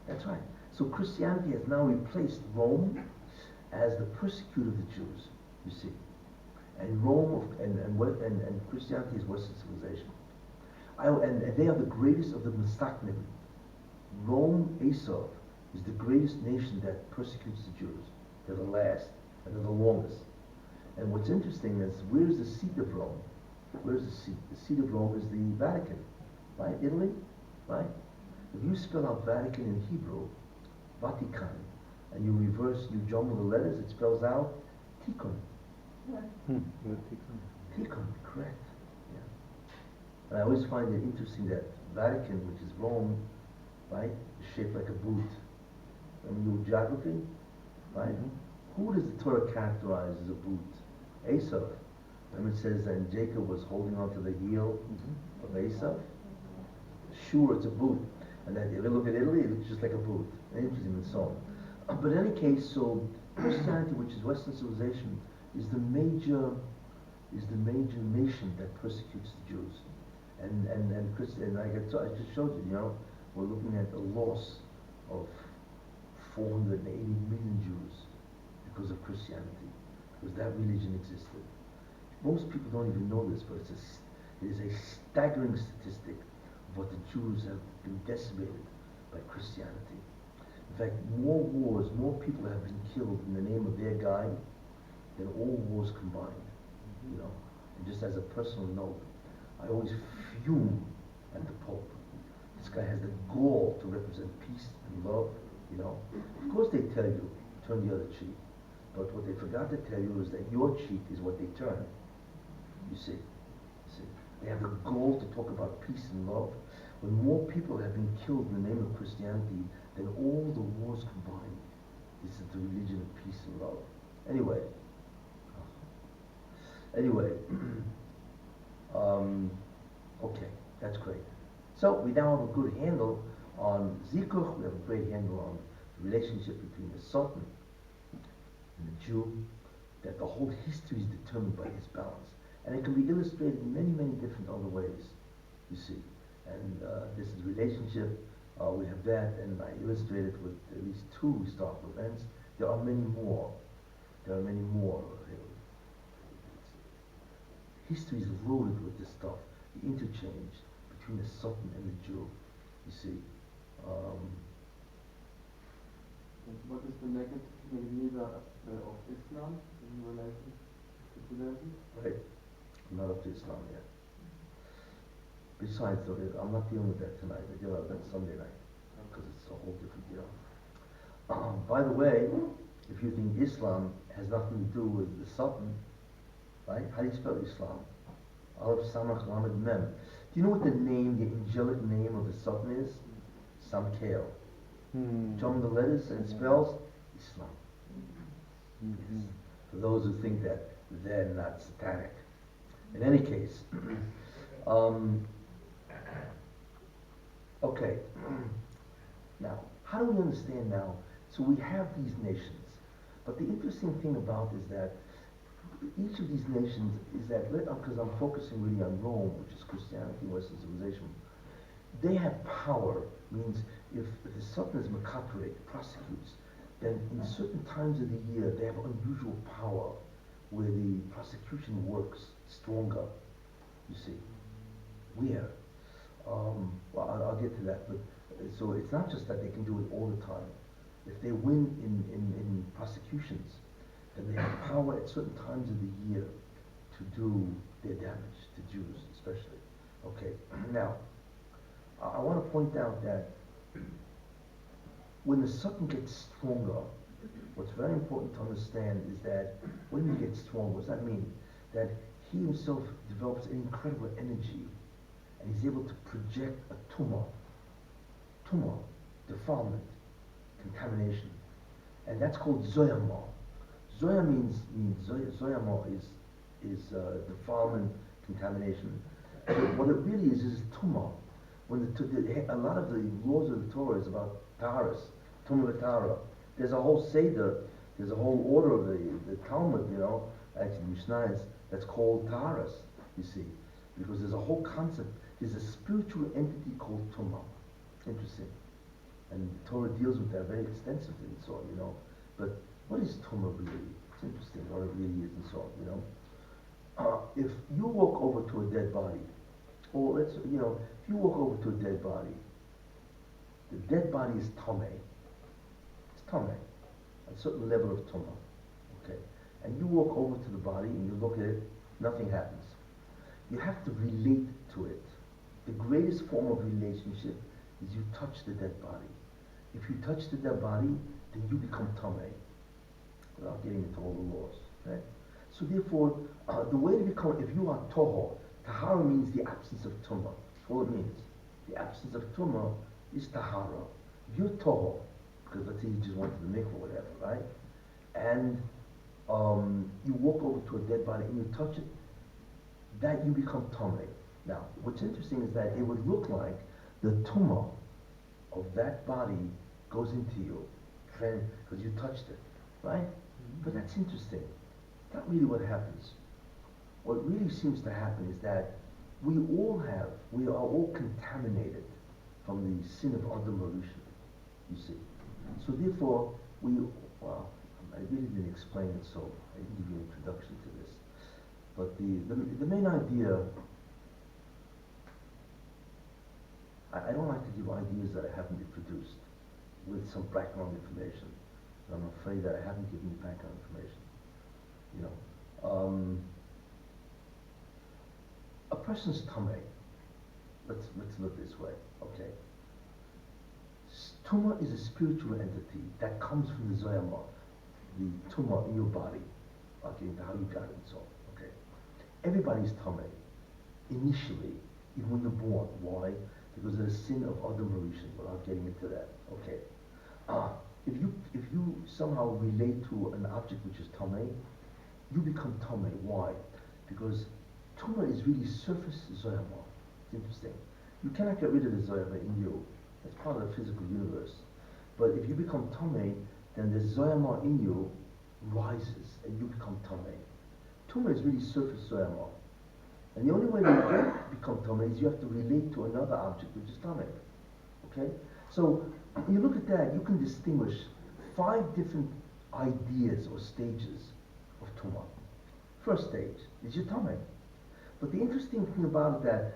That's right. So Christianity has now replaced Rome as the persecutor of the Jews, you see. And Rome and Christianity is Western civilization. And they are the greatest of the Mastachnim. Rome, Esau, is the greatest nation that persecutes the Jews. They're the last, and they're the longest. And what's interesting is, where's the seat of Rome? Where's the seat? The seat of Rome is the Vatican, right? Italy, right? If you spell out Vatican in Hebrew, Vatican, and you jumble the letters, it spells out Tikkun. Tikkun, correct. Yeah. And I always find it interesting that Vatican, which is Rome, right, is shaped like a boot. Remember your geography, right? Who does the Torah characterize as a boot? Esau. Remember it says that Jacob was holding on to the heel of Esau? Sure, it's a boot. And then if you look at Italy, it looks just like a boot. Interesting and so on. But in any case, so Christianity, which is Western civilization, is the major nation that persecutes the Jews. And I just showed you, we're looking at a loss of 480 million Jews because of Christianity, because that religion existed. Most people don't even know this, but it is a staggering statistic of what the Jews have been decimated by Christianity. In fact, more people have been killed in the name of their guy than all wars combined. And just as a personal note, I always fume at the Pope. This guy has the gall to represent peace and love. Of course they tell you, turn the other cheek. But what they forgot to tell you is that your cheek is what they turn. You see. They have the goal to talk about peace and love. When more people have been killed in the name of Christianity than all the wars combined, this is the religion of peace and love. Anyway, okay, that's great. So we now have a good handle on Zikuch. We have a great handle on the relationship between the Sultan and the Jew, that the whole history is determined by this balance. And it can be illustrated in many, many different other ways, you see. And this is relationship, we have that, and I illustrated with at least 2 historical events. There are many more. History is loaded with this stuff, the interchange between the Sultan and the Jew, you see. What is the negative of Islam in relation to Judaism? Right. I'm not up to Islam yet. Besides, though, I'm not dealing with that tonight. I deal with that Sunday night, because it's a whole different deal. By the way, if you think Islam has nothing to do with the Sultan, right? How do you spell Islam? Aleph Samach Lamed Mem. Do you know what the angelic name of the Sultan is? Samkel. Jumble the letters and it spells Islam. Yes. For those who think that they're not satanic. In any case, okay. Now, how do we understand now? So we have these nations, but the interesting thing about is that each of these nations is that, because I'm focusing really on Rome, which is Christianity, Western civilization, they have power, means if the Sultan is Makatre, prosecutes, then in certain times of the year they have unusual power where the prosecution works stronger, you see. Where? Well, I'll get to that, but so it's not just that they can do it all the time. if they win in prosecutions, then they have power at certain times of the year to do their damage to Jews, especially. Okay, now, I want to point out that when the Satan gets stronger, what's very important to understand is that when he gets stronger, what does that mean? That he himself develops an incredible energy, and he's able to project a tumor, defilement, contamination, and that's called zoyama. Zoya means zoyama is defilement, contamination. But what it really is tumor. When a lot of the laws of the Torah is about taharas, tumor v'tahara. There's a whole seder, there's a whole order of the Talmud, actually Mishnah that's called taharas. You see, because there's a whole concept. There's a spiritual entity called tumah. Interesting. And the Torah deals with that very extensively and so on, But what is tumah really? It's interesting what it really is and so on, If you walk over to a dead body, or if you walk over to a dead body, the dead body is tameh. It's tameh. A certain level of tumah. Okay? And you walk over to the body and you look at it, nothing happens. You have to relate to it. The greatest form of relationship is you touch the dead body. If you touch the dead body, then you become tameh, without getting into all the laws. Right? So therefore, the way to become, if you are toho, tahara means the absence of tumah. That's all it means. The absence of tumah is tahara. If you're toho, because let's say you just went to the mikveh or whatever, right? And you walk over to a dead body and you touch it, that you become tameh. Now, what's interesting is that it would look like the tumah of that body goes into you, because you touched it, right? Mm-hmm. But that's interesting. Not really what happens. What really seems to happen is that we are all contaminated from the sin of Adam Rishon, you see. So therefore, I really didn't explain it, so I didn't give you an introduction to this. But the main idea, I don't like to give ideas that I haven't produced with some background information. I'm afraid that I haven't given you background information. A person's tameh. Let's look this way. Okay. Tumah is a spiritual entity that comes from the zoyama, the tumah in your body. Okay, how you got it and so on. Okay. Everybody's tameh initially, even when you're born. Why? Because of the sin of Adam Rishon. Without getting into that. Okay. If you somehow relate to an object which is tameh, you become tameh. Why? Because tumah is really surface zoyama. It's interesting. You cannot get rid of the zoyama in you. That's part of the physical universe. But if you become tameh, then the zoyama in you rises and you become tameh. Tumah is really surface zoyama. And the only way to become tameh is you have to relate to another object which is tameh. Okay? So when you look at that, you can distinguish 5 different ideas or stages of tumah. First stage is your tameh. But the interesting thing about it that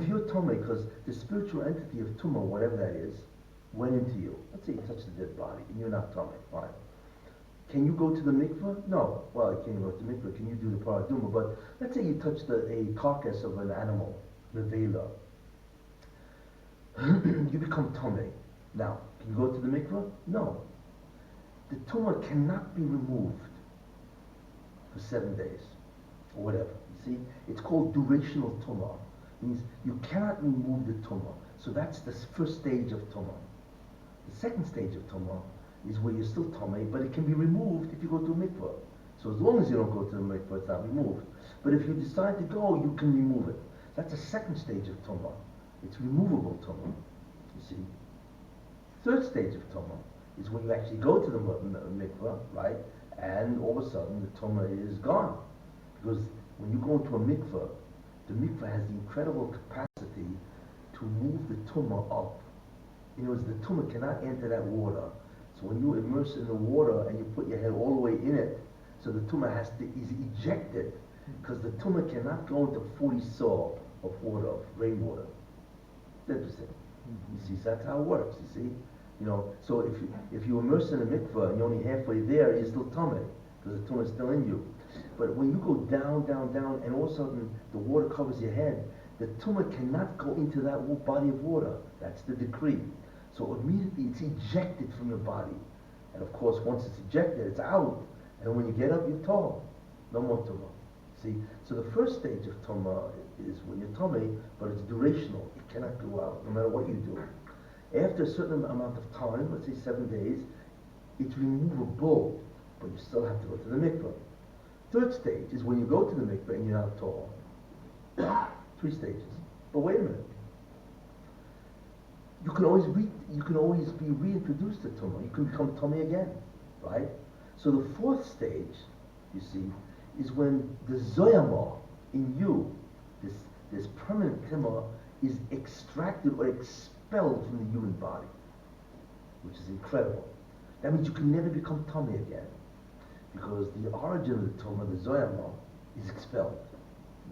if you're tameh, because the spiritual entity of tumah, whatever that is, went into you. Let's say you touch the dead body and you're not tameh. Fine. Can you go to the mikveh? No. Well, you can't go to the mikveh. Can you do the paraduma? But let's say you touch a carcass of an animal, the vela. You become tameh. Now, can you go to the mikveh? No. The tumah cannot be removed for 7 days or whatever. You see, it's called durational tumah. Means you cannot remove the tumah. So that's the first stage of tumah. The second stage of tumah is where you're still tameh, but it can be removed if you go to a mikveh. So as long as you don't go to the mikveh, it's not removed. But if you decide to go, you can remove it. That's the second stage of tumah. It's removable tumah. You see. Third stage of tumah is when you actually go to the mikveh, right? And all of a sudden the tumah is gone. Because when you go into a mikveh, the mikveh has the incredible capacity to move the tumah up. In other words, the tumah cannot enter that water. So when you immerse in the water and you put your head all the way in it, so the tumah is ejected, because the tumah cannot go into 40 saw of water, of rainwater. It's interesting. You see, so that's how it works, you see. So if you immerse in a mikveh and you're only halfway there, you're still tummy, because the tumah is still in you. But when you go down, down, down, and all of a sudden the water covers your head, the tumah cannot go into that body of water. That's the decree. So immediately it's ejected from your body. And of course, once it's ejected, it's out. And when you get up, you're tall. No more tumah. See? So the first stage of tumah is when you're tummy, but it's durational. It cannot go out, no matter what you do. After a certain amount of time, let's say 7 days, it's removable, but you still have to go to the mikveh. Third stage is when you go to the mikveh and you're not tall. 3 stages. But wait a minute. You can always be reintroduced to tumah. You can become tummy again, right? So the 4th stage, you see, is when the zoyama in you, this permanent tumah, is extracted or expelled from the human body, which is incredible. That means you can never become tummy again, because the origin of the tumah, the zoyama, is expelled.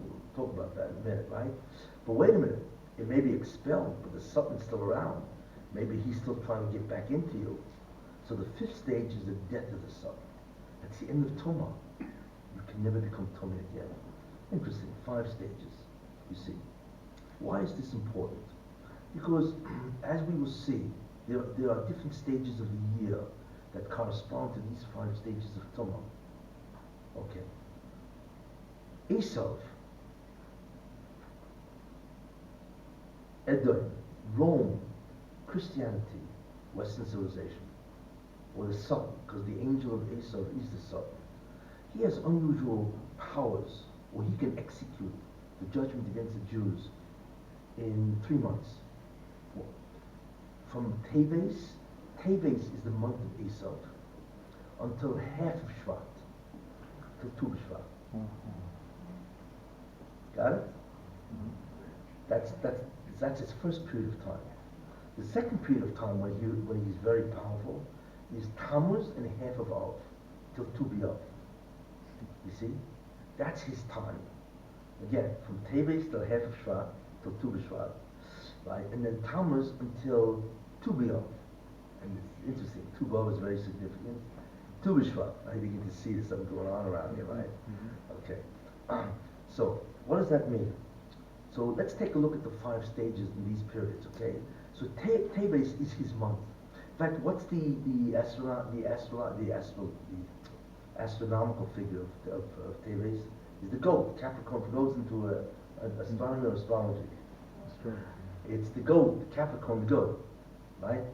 We'll talk about that in a minute, right? But wait a minute, it may be expelled, but the something's still around. Maybe he's still trying to get back into you. So the 5th stage is the death of the son. That's the end of tumah. You can never become tummy again. Interesting, 5 stages, you see. Why is this important? Because, as we will see, there are different stages of the year that correspond to these 5 stages of tumah. Okay. Esav, Edom, Rome, Christianity, Western civilization, or the sun, because the angel of Esav is the sun. He has unusual powers, or he can execute the judgment against the Jews in 3 months. From Teves is the month of Esav, until half of Shvat, till Tu B'Shvat. Got it? That's his first period of time. The second period of time when he's very powerful is Tammuz and half of Av, till Tu B'Av. You see? That's his time. Again, from Teves till half of Shvat, till Tu B'Shvat. Right? And then Tammuz until Tu B'Av. And it's interesting, Tu B'Av is very significant. Tu B'Shvat, I begin to see there's something going on around here, right? Okay. So, what does that mean? So let's take a look at the 5 stages in these periods, okay? So Teves is his month. In fact, what's the astronomical figure of Teves? Is the goat. Capricorn goes into astronomy or astrology. It's the goat, Capricorn, the goat, right?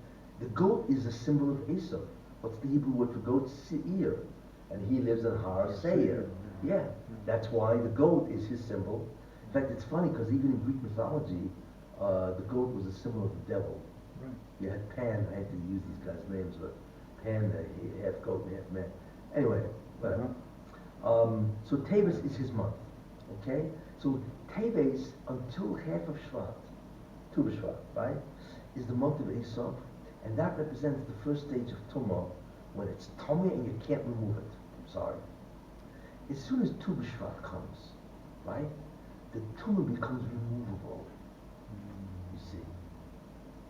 The goat is a symbol of Esav. What's the Hebrew word for goat? Seir. And he lives in Har Seir. Yeah, that's why the goat is his symbol. In fact, it's funny because even in Greek mythology, the goat was a symbol of the devil. Right. You had Pan, I had to use these guys' names, but Pan, half goat and half man. Anyway, whatever. So Teves is his month, okay? So Teves until half of Shvat, Tu B'Shvat, right, is the month of Esav, and that represents the first stage of Tumah, when it's tummy and you can't remove it. I'm sorry. As soon as Tu B'Shvat comes, right, the tumah becomes removable, you see.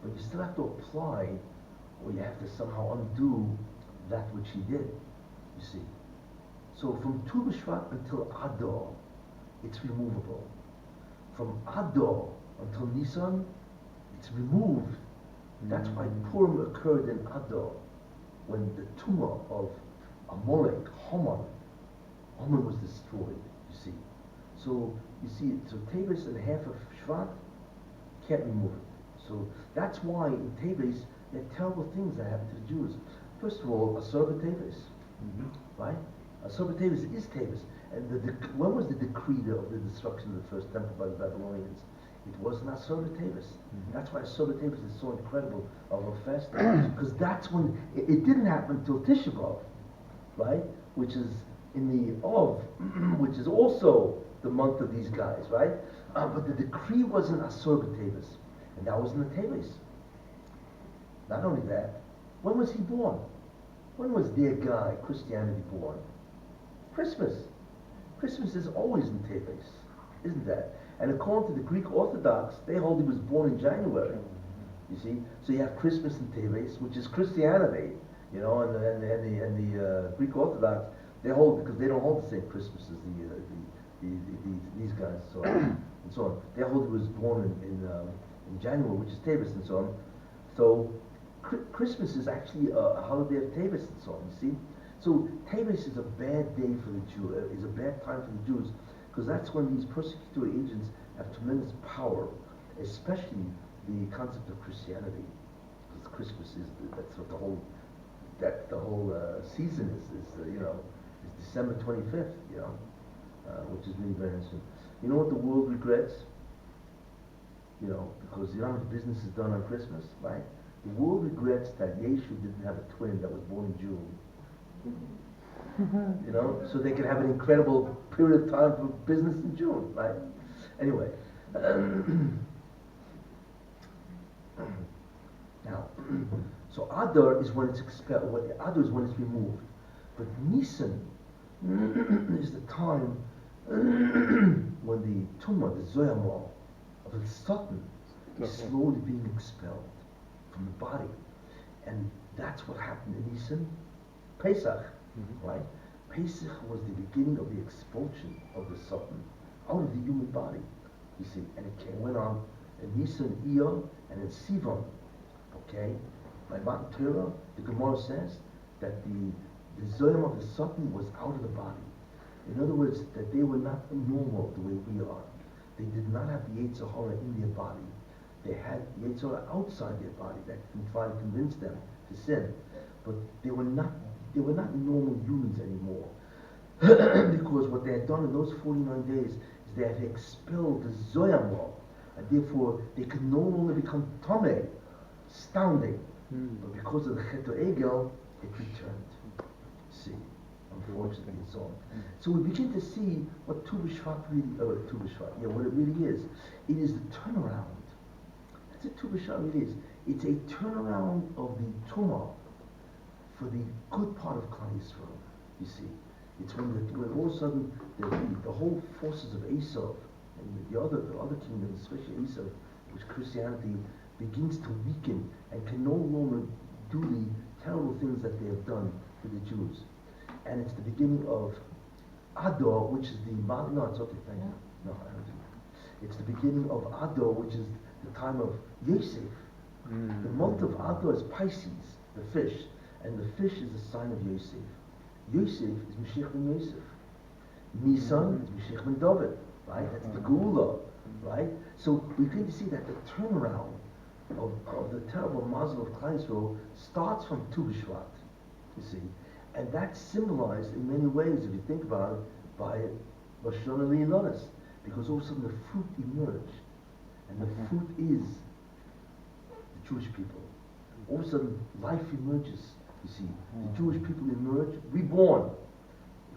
But you still have to apply, or you have to somehow undo that which he did, you see. So from Tu B'Shvat until Adar, it's removable. From Adar until Nisan, it's removed. That's why Purim occurred in Adar, when the tumah of Amalek, Haman was destroyed, you see. So you see, so Teves and half of Shvat can't remove it. So that's why in Teves there are terrible things that happen to the Jews. First of all, Asur B'Teves, right? Asur B'Teves is Teves, and when was the decree of the destruction of the first temple by the Babylonians? It was an Asur B'Teves. That's why Asur B'Teves is so incredible of a festival, because that's when it didn't happen until Tisha B'Av, right? Which is in the Av, which is also the month of these guys, right? But the decree was in Asur B'Teves, and that was in the Teves. Not only that, when was he born? When was their guy, Christianity, born? Christmas. Christmas is always in Teves, isn't that? And according to the Greek Orthodox, they hold he was born in January. You see, so you have Christmas and Teves, which is Christianity, you know, and the Greek Orthodox, they hold, because they don't hold the same Christmas as these guys, so and so on. They hold he was born in January, which is Teves and so on. So Christmas is actually a holiday of Teves and so on. You see, so Teves is a bad day for the Jew. Is a bad time for the Jews, because that's when these persecutory agents have tremendous power, especially the concept of Christianity. Because Christmas is that's what the whole season is you know, is December 25th, you know, which is really very interesting. You know what the world regrets? You know, because you know how much business is done on Christmas, right? The world regrets that Yeshu didn't have a twin that was born in June. You know, so they could have an incredible period of time for business in June, right? Anyway, now, so Adar is when it's expelled. Adar is when it's removed, but Nisan is the time when the tumah, the zoyamol of the Satan, is slowly being expelled from the body, and that's what happened in Nisan, Pesach, right? Pesach was the beginning of the expulsion of the Satan out of the human body, you see, and it went on in Nisan, Iyar, and in Sivan, okay? By Matan Torah, the Gemara says that the Zoyam of the Satan was out of the body. In other words, that they were not normal the way we are. They did not have the Yetzer Hara in their body. They had the Yetzer Hara outside their body that can try to convince them to sin. But they were not normal humans anymore. Because what they had done in those 49 days is they had expelled the Zoyam, and therefore they could no longer become Tomei, astounding. But because of the Chet Egel, it returned. See, unfortunately, and so on. So we begin to see what Tu B'Shvat really, what it really is. It is the turnaround. That's what Tu B'Shvat really is. It's a turnaround of the Tumah for the good part of Klal Yisrael. You see, it's when all of a sudden the whole forces of Esau and the other kingdoms, especially Esau, which Christianity begins to weaken and can no longer do the terrible things that they have done to the Jews. And it's the beginning of Adar, which is no, it's okay, thank you. No, I don't think it's the beginning of Adar, which is the time of Yosef. The month of Adar is Pisces, the fish, and the fish is a sign of Yosef. Yosef is Mashiach ben Yosef. Nisan is Mashiach ben David, right? That's the Geula, right? So we're going to see that the turnaround of the terrible mazel of Klal Yisrael starts from Tu B'Shvat, you see, and that's symbolized in many ways, if you think about it, by Rosh Hashanah Le'Ilanis, because all of a sudden the fruit emerge, and the fruit is the Jewish people. All of a sudden life emerges, you see, the Jewish people emerge, reborn,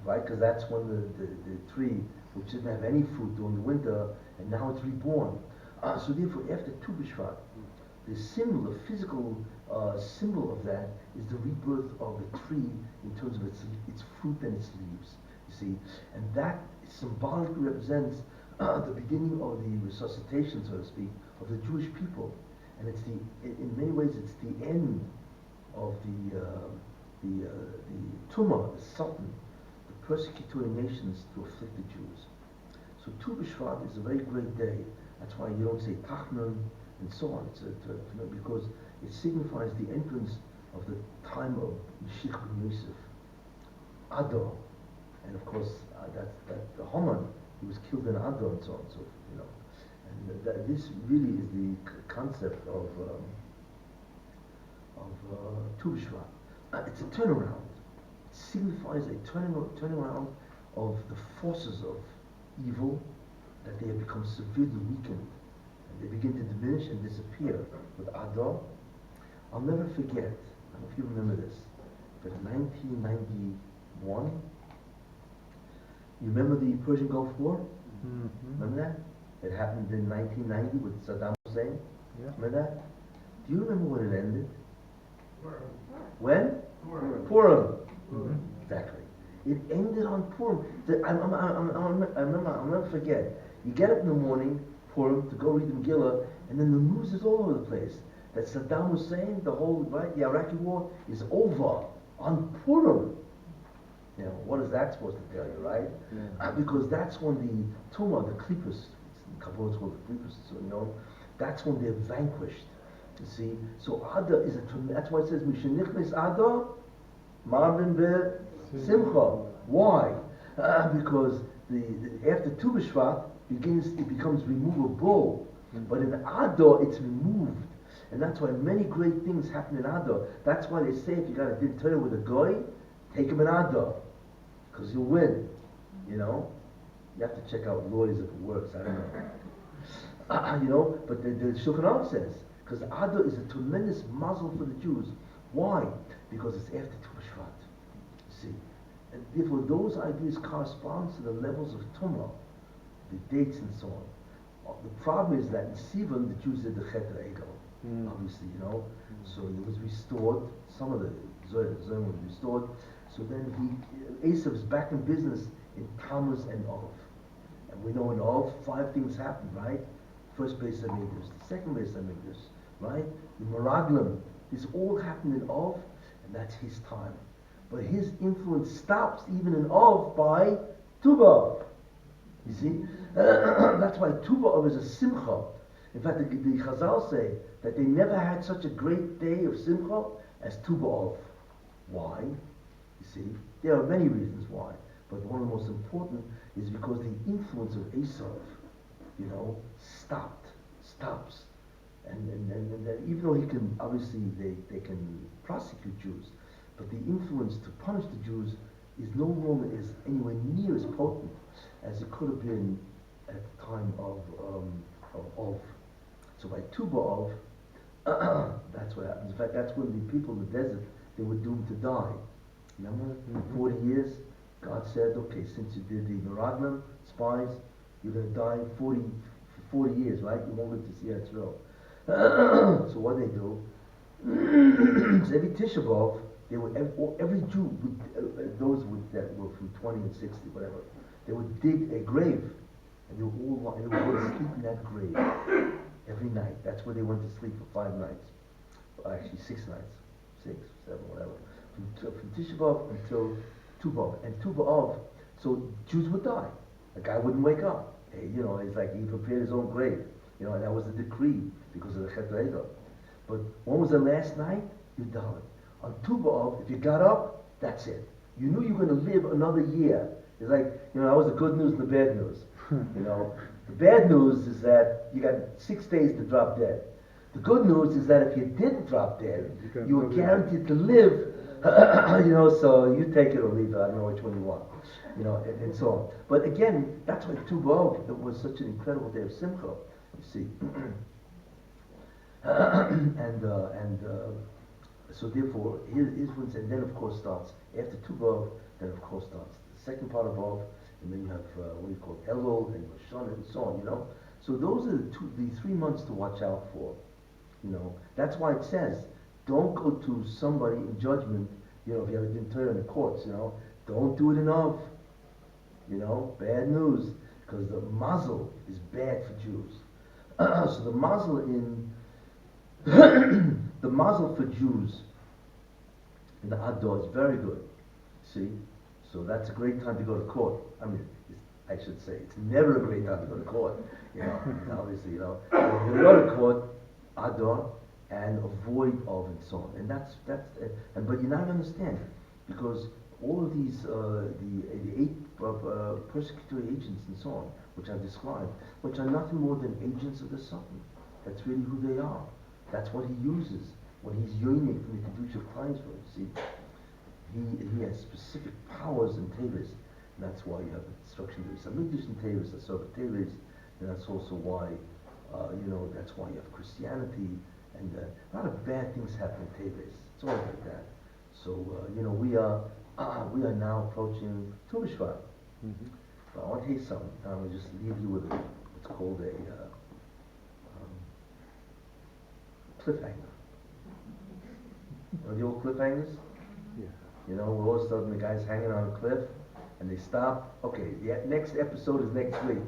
right? Because that's when the tree, which didn't have any fruit during the winter, and now it's reborn. So therefore, after Tu B'Shvat, the symbol, the physical symbol of that is the rebirth of the tree in terms of its fruit and its leaves, you see. And that symbolically represents the beginning of the resuscitation, so to speak, of the Jewish people. And it's in many ways, it's the end of the Tumah, the Sultan, the persecutory nations to afflict the Jews. So Tu B'Shvat is a very great day. That's why you don't say Tachnun and so on. Because it signifies the entrance of the time of Mashiach ben Yosef, Adar, and of course that the Haman, he was killed in Adar and so on. So you know, and this really is the concept of Tu B'Shvat. It's a turnaround. It signifies a turning around of the forces of evil, that they have become severely weakened. They begin to diminish and disappear with Adar. I'll never forget, I don't know if you remember this, but in 1991, you remember the Persian Gulf War? Remember that? It happened in 1990 with Saddam Hussein. Yeah. Remember that? Do you remember when it ended? Purim. When? Purim. Purim. Exactly. It ended on Purim. I'll never forget. You get up in the morning, Purim, to go read the Megillah, and then the news is all over the place. that Saddam Hussein, the Iraqi war is over on Purim. You know, what is that supposed to tell you, right? Yeah. Because that's when the Tumah, the Klippus, Kabbalah is called the Klippus, so you know, that's when they're vanquished. You see, so Adar is that's why it says Mishenichnis Adar, Marvin be Simcha. Why? Because after Tu B'Shvat it becomes removable, but in Adar it's removed, and that's why many great things happen in Adar. That's why they say if you got a din Torah with a goy, take him in Adar, because you'll win. You know, you have to check out lawyers if it works. I don't know. You know, but the Shulchan Aruch says because Adar is a tremendous muzzle for the Jews. Why? Because it's after Tu B'Shvat. See, and therefore those ideas correspond to the levels of Tumah, the dates and so on. The problem is that in Sivan the Jews did the Chet Egel, obviously, you know. So it was restored. Some of the Zohar was restored. So then Esav's back in business in Tammuz and Av. And we know in Av 5 things happened, right? First base Hamikdash, the second base Hamikdash, right? The Meraglim. This all happened in Av, and that's his time. But his influence stops even in Av by Tu B'Av. You see? That's why Tu B'Av is a simcha. In fact, the Chazal say that they never had such a great day of simcha as Tu B'Av. Why? You see? There are many reasons why. But one of the most important is because the influence of Esav, you know, stops. And even though he can, obviously they can prosecute Jews, but the influence to punish the Jews is no longer is anywhere near as potent as it could have been at the time of Ov. So by Tu B'Av, that's what happens. In fact, that's when the people in the desert, they were doomed to die. Remember? 40 years, God said, okay, since you did the Meraglim, spies, you're going to die 40 years, right? You won't live to see Eretz. So what they do, so every Tisha B'Av, they would, every Jew, those that were from 20 and 60, whatever, they would dig a grave, and they would all they would go to sleep in that grave every night. That's where they went to sleep for 5 nights. Actually, 6 nights. 6, 7, whatever. From Tisha B'Av until Tu B'Av. And Tu B'Av, so Jews would die. A guy wouldn't wake up. You know, it's like he prepared his own grave. You know, and that was a decree because of the Chet Egel. But when was the last night? You died. On Tu B'Av, if you got up, that's it. You knew you were going to live another year. It's like, you know, that was the good news and the bad news. You know, the bad news is that you got 6 days to drop dead. The good news is that if you didn't drop dead, you were guaranteed to live. You know, so you take it or leave it. I don't know which one you want. You know, and so on. But again, that's why Tu B'Av, it was such an incredible day of Simcha. You see. So therefore, his influence, and then of course starts, after Tu B'Av, then of course starts the second part of Av, and then you have what you call Elul, and Rosh and so on, you know. So those are the 3 months to watch out for, you know. That's why it says, don't go to somebody in judgment, you know, if you have a din Torah in the courts, you know, don't do it in Av, you know, bad news, because the mazel is bad for Jews. So the mazel in the mazel for Jews in the Adar is very good. See, so that's a great time to go to court. I mean, I should say it's never a great time to go to court. You know, obviously, you know, if you're going to go to court, Adar, and avoid Av and so on. And that's and but you now understand because all of these the 8 persecutory agents and so on, which I've described, which are nothing more than agents of the Satan. That's really who they are. That's what he uses when he's yearning from the Kedusha of clients for it. See, he has specific powers and tables, and that's why you have the destruction of the Samigdash and tables, the Sober tables, and that's also why you know, that's why you have Christianity, and a lot of bad things happen in tables. It's always like that. So you know, we are now approaching Tu B'Shvat. But I want to tell you something. I'm going to just leave you with what's called a cliffhanger. You know the old cliffhangers? Yeah. You know, where all of a sudden the guy's hanging on a cliff and they stop. Okay, the next episode is next week.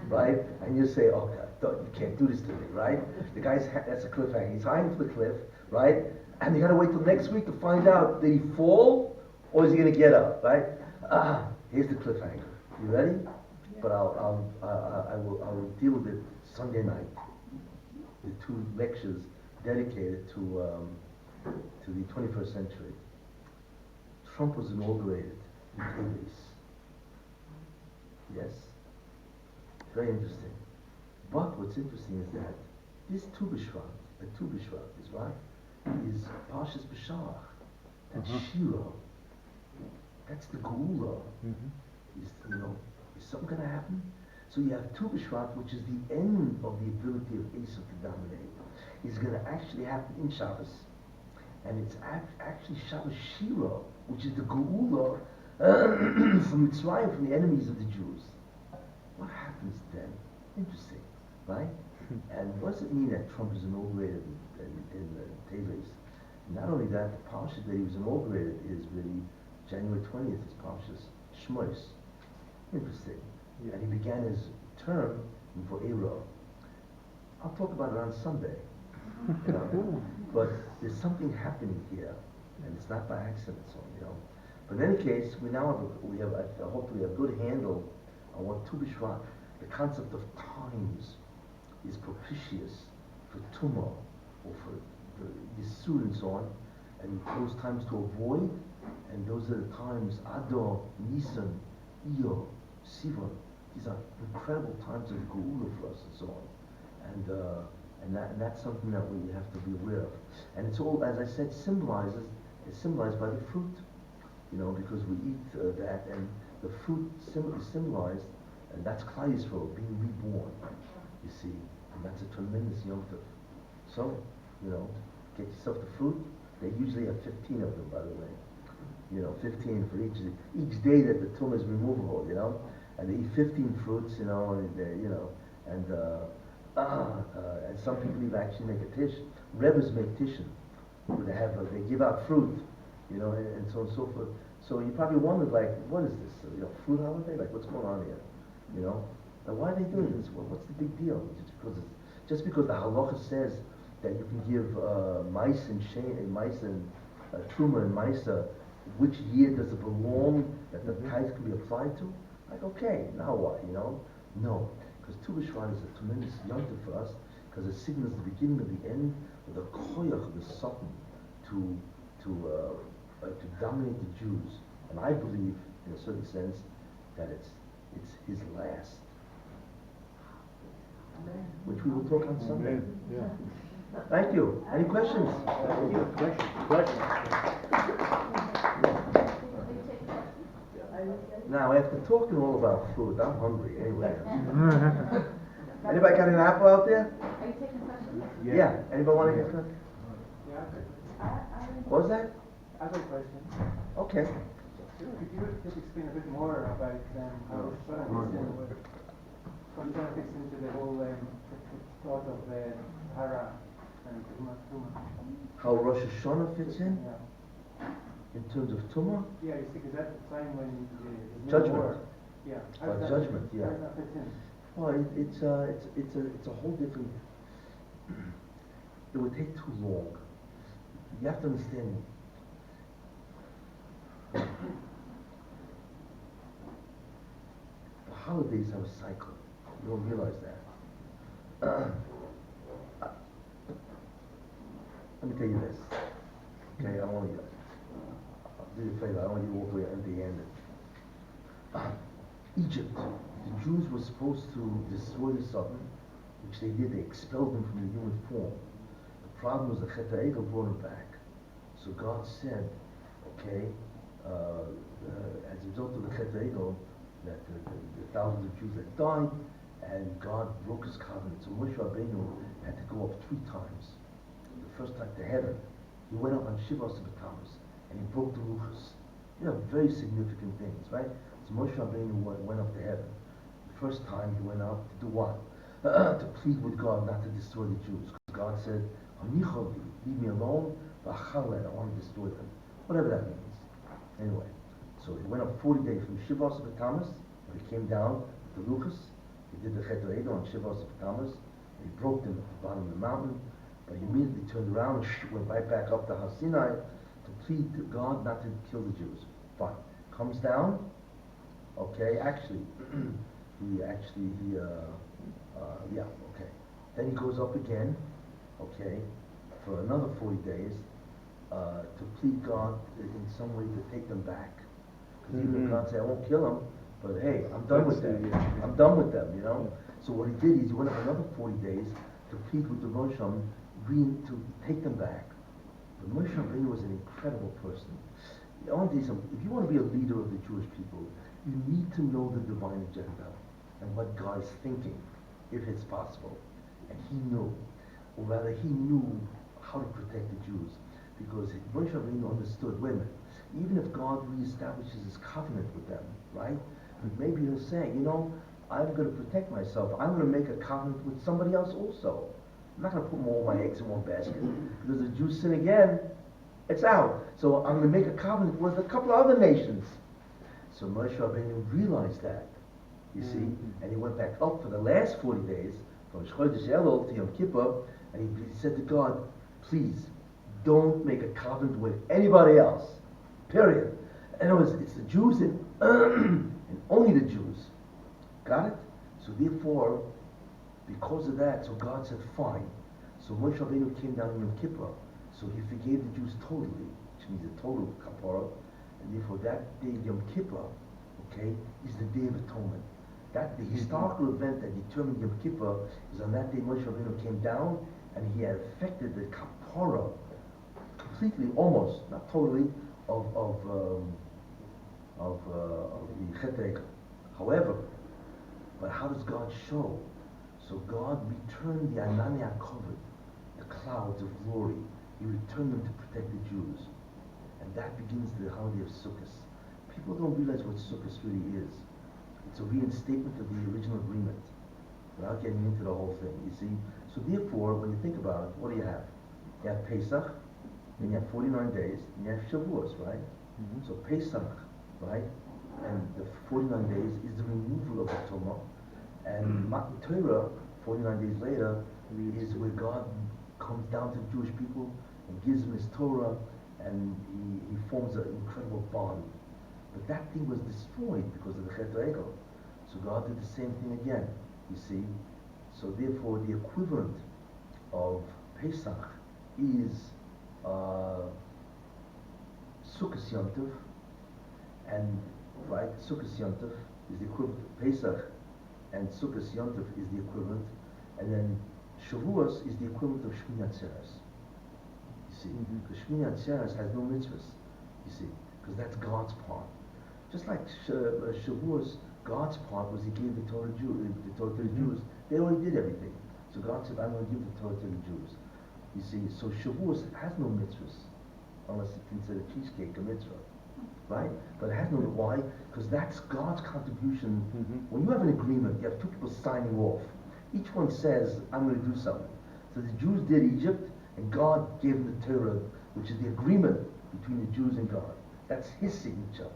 right? And you say, oh God, you can't do this to me, right? The guy's, that's a cliffhanger. He's hanging to the cliff, right? And you gotta wait till next week to find out, did he fall or is he gonna get up, right? Here's the cliffhanger. You ready? But I will deal with it Sunday night. The 2 lectures dedicated to the 21st century. Trump was inaugurated in Tavis. Yes? Very interesting. But what's interesting is that this Tu B'Shvat, is right, is Parshas B'Shalach. That's Shira. That's the Geula. Is, is something going to happen? So you have Tu B'Shvat, which is the end of the ability of Esav to dominate. It's going to actually happen in Shabbos. And it's actually Shabbos Shira, which is the Geula from Mitzrayim, from the enemies of the Jews. What happens then? Interesting, right? And what does it mean that Trump is inaugurated in Teves? Not only that, the Parsha that he was inaugurated is really January 20th, is Parshas Shmos. Interesting. Yeah. And he began his term for Eero. I'll talk about it on Sunday. But there's something happening here, and it's not by accident, so But in any case, we now have hopefully a good handle on what Tu B'Shvat, the concept of times, is propitious for Tumah or for the Yisur and so on, and those times to avoid, and those are the times Adar, Nisan, Iyar, Sivan. These are incredible times of Geula for us and so on, and that's something that we have to be aware of. And it's all, as I said, it's symbolized by the fruit, because we eat that, and the fruit is symbolized, and that's Klal Yisrael being reborn, you see, and that's a tremendous Yom Tov. So, get yourself the fruit. They usually have 15 of them, by the way. 15 for each day that the tumor is removable, and they eat 15 fruits, and some people even actually make a tish. Rebbes make tishin, they give out fruit, and so on and so forth. So you probably wondered, what is this? Fruit holiday? What's going on here? And why are they doing this? Well, what's the big deal? Just because the halacha says that you can give mice and truma and maisa, which year does it belong that the tithe can be applied to? Okay, now what? No, because Tu B'Shvat is a tremendous yontif for us, because it signals the beginning of the end of the koyach of the Satan to dominate the Jews. And I believe, in a certain sense, that it's his last, which we will talk on Sunday. Yeah. Thank you. Any questions? Questions? Now, after talking all about food, I'm hungry anyway. Anybody got an apple out there? Are you taking questions? Yeah. Anybody want to get some? What was that? I have a question. Okay. Could you just explain a bit more about how Rosh fits into the whole thought of Hara and Tumah? How Rosh Hashanah fits in? Yeah. In terms of Tumah? Yeah, you see, because that's the time when there's Judgment. no war. Yeah. Judgment, yeah. How does that fit in? Well, it's a whole different. It would take too long. You have to understand. The holidays have a cycle. You don't realize that. Let me tell you this. Okay, I don't want to. I'll do you a favor. I don't want you to walk away empty-handed. Egypt. The Jews were supposed to destroy the Satan, which they did. They expelled them from the human form. The problem was the Chet HaEgel brought them back. So God said, okay, as a result of the Chet HaEgel, that the thousands of Jews that died, and God broke his covenant. So Moshe Rabbeinu had to go up 3 times. The first time to heaven, he went up on Shiva B'Tammuz, and he broke the luchos. Very significant things, right? So Moshe Rabbeinu went up to heaven. The first time he went up to do what? To plead with God not to destroy the Jews. Because God said, leave me alone, I want to destroy them. Whatever that means. Anyway, so he went up 40 days from Shiva B'Tammuz, when he came down with the luchos, He did the Chet Egel on Shivos of Tammuz, and he broke them at the bottom of the mountain, but he immediately turned around and went right back up to Har Sinai to plead to God not to kill the Jews. Fine. Comes down, okay, actually, yeah, okay. Then he goes up again, okay, for another 40 days, to plead God in some way to take them back. Because even if God said, I won't kill them, but hey, I'm done with them. I'm done with them, you know? So what he did is he went up another 40 days to plead with the Rosh Hashanah, agreeing to take them back. But Moshe Rabbeinu was an incredible person. I want to tell you something. If you want to be a leader of the Jewish people, you need to know the divine agenda and what God is thinking, if it's possible. And he knew, or rather he knew how to protect the Jews. Because Moshe Rabbeinu understood, wait a minute, even if God reestablishes his covenant with them, right? And maybe he'll say, you know, I'm going to protect myself. I'm going to make a covenant with somebody else also. I'm not going to put all my eggs in one basket. Because the Jews sin again, it's out. So I'm going to make a covenant with a couple of other nations. So Moshe Rabbeinu realized that, you see, and he went back up for the last 40 days, from Chodesh Elul to Yom Kippur, and he said to God, please, don't make a covenant with anybody else. Period. In other words, it's the Jews and only the Jews. Got it? So therefore, because of that, so God said, fine. So Moshe Rabbeinu came down in Yom Kippur. So he forgave the Jews totally, which means a total kapara. And therefore that day, Yom Kippur, okay, is the Day of Atonement. That the historical event that determined Yom Kippur is on that day Moshe Rabbeinu came down and he had affected the kapara completely, almost, not totally, of the Chet Egel. However, but how does God show? So God returned the Anani HaKovod, the clouds of glory. He returned them to protect the Jews. And that begins the holiday of Sukkot. People don't realize what Sukkot really is. It's a reinstatement of the original agreement, without getting into the whole thing, you see. So therefore, when you think about it, what do you have? You have Pesach, then you have 49 days, and you have Shavuos, right? So Pesach, right, and the 49 days is the removal of the Tumah, and Matan Torah, 49 days later, is where God comes down to the Jewish people and gives them his Torah, and he forms an incredible bond. But that thing was destroyed because of the Chet Egel. So God did the same thing again, you see. So therefore, the equivalent of Pesach is Sukkot Yom Tov, and right, Sukkot Yom Tov is the equivalent of Pesach, and Sukkot Yom Tov is the equivalent, and then Shavuos is the equivalent of Shmini Atzeres. You see, because Shmini Atzeres has no mitzvahs, you see, because that's God's part. Just like Shavuos, God's part was he gave the Torah to the Jews. They already did everything. So God said, I'm going to give the Torah to the Jews. You see, so Shavuos has no mitzvahs, unless you consider cheesecake a mitzvah, right? But it has no, why? Because that's God's contribution. When you have an agreement, you have two people signing off. Each one says, I'm going to do something. So the Jews did Egypt, and God gave them the Torah, which is the agreement between the Jews and God. That's his signature.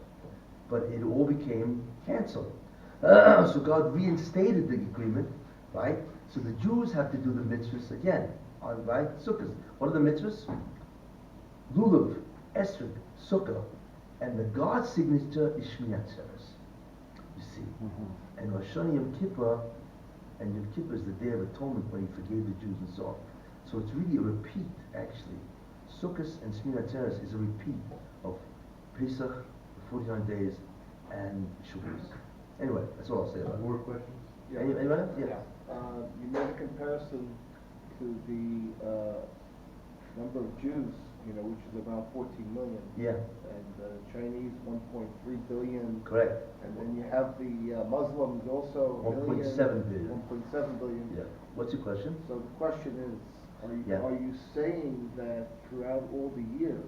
But it all became canceled. So God reinstated the agreement, right? So the Jews have to do the mitzvahs again, right? Sukkahs. What are the mitzvahs? Lulav, Esrog, Sukkah. And the God's signature is Shmini Atzeres. You see. And Rosh Hashanah Yom Kippur, and Yom Kippur is the Day of Atonement when he forgave the Jews and so on. So it's really a repeat, actually. Sukkot and Shmini Atzeres is a repeat of Pesach, 49 days, and Shavuos. Anyway, that's all I'll say about it. More questions? Anyone else? Yeah. You made a comparison to the number of Jews, which is about 14 million. Yeah. And Chinese 1.3 billion. Correct. And then you have the Muslims also. 1.7 billion. 1.7 billion. Yeah. What's your question? So the question is, are you saying that throughout all the years,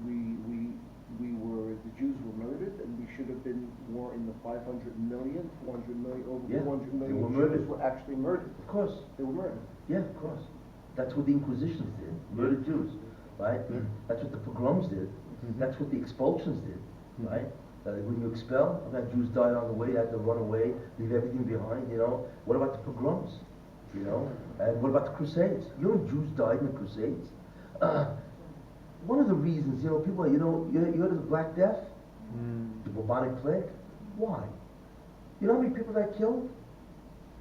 the Jews were murdered, and we should have been more in the 500 million, 400 million, over 400 million they were Jews murdered. were actually murdered? Of course. They were murdered. Yeah, of course. That's what the Inquisitions did. Murdered Jews, right? That's what the pogroms did. That's what the expulsions did, right? When you expel, I've had Jews died on the way, had to run away, leave everything behind, you know. What about the pogroms? You know? And what about the Crusades? You know Jews died in the Crusades? One of the reasons, you know, people, you heard of the Black Death? The bubonic plague? Why? You know how many people that killed?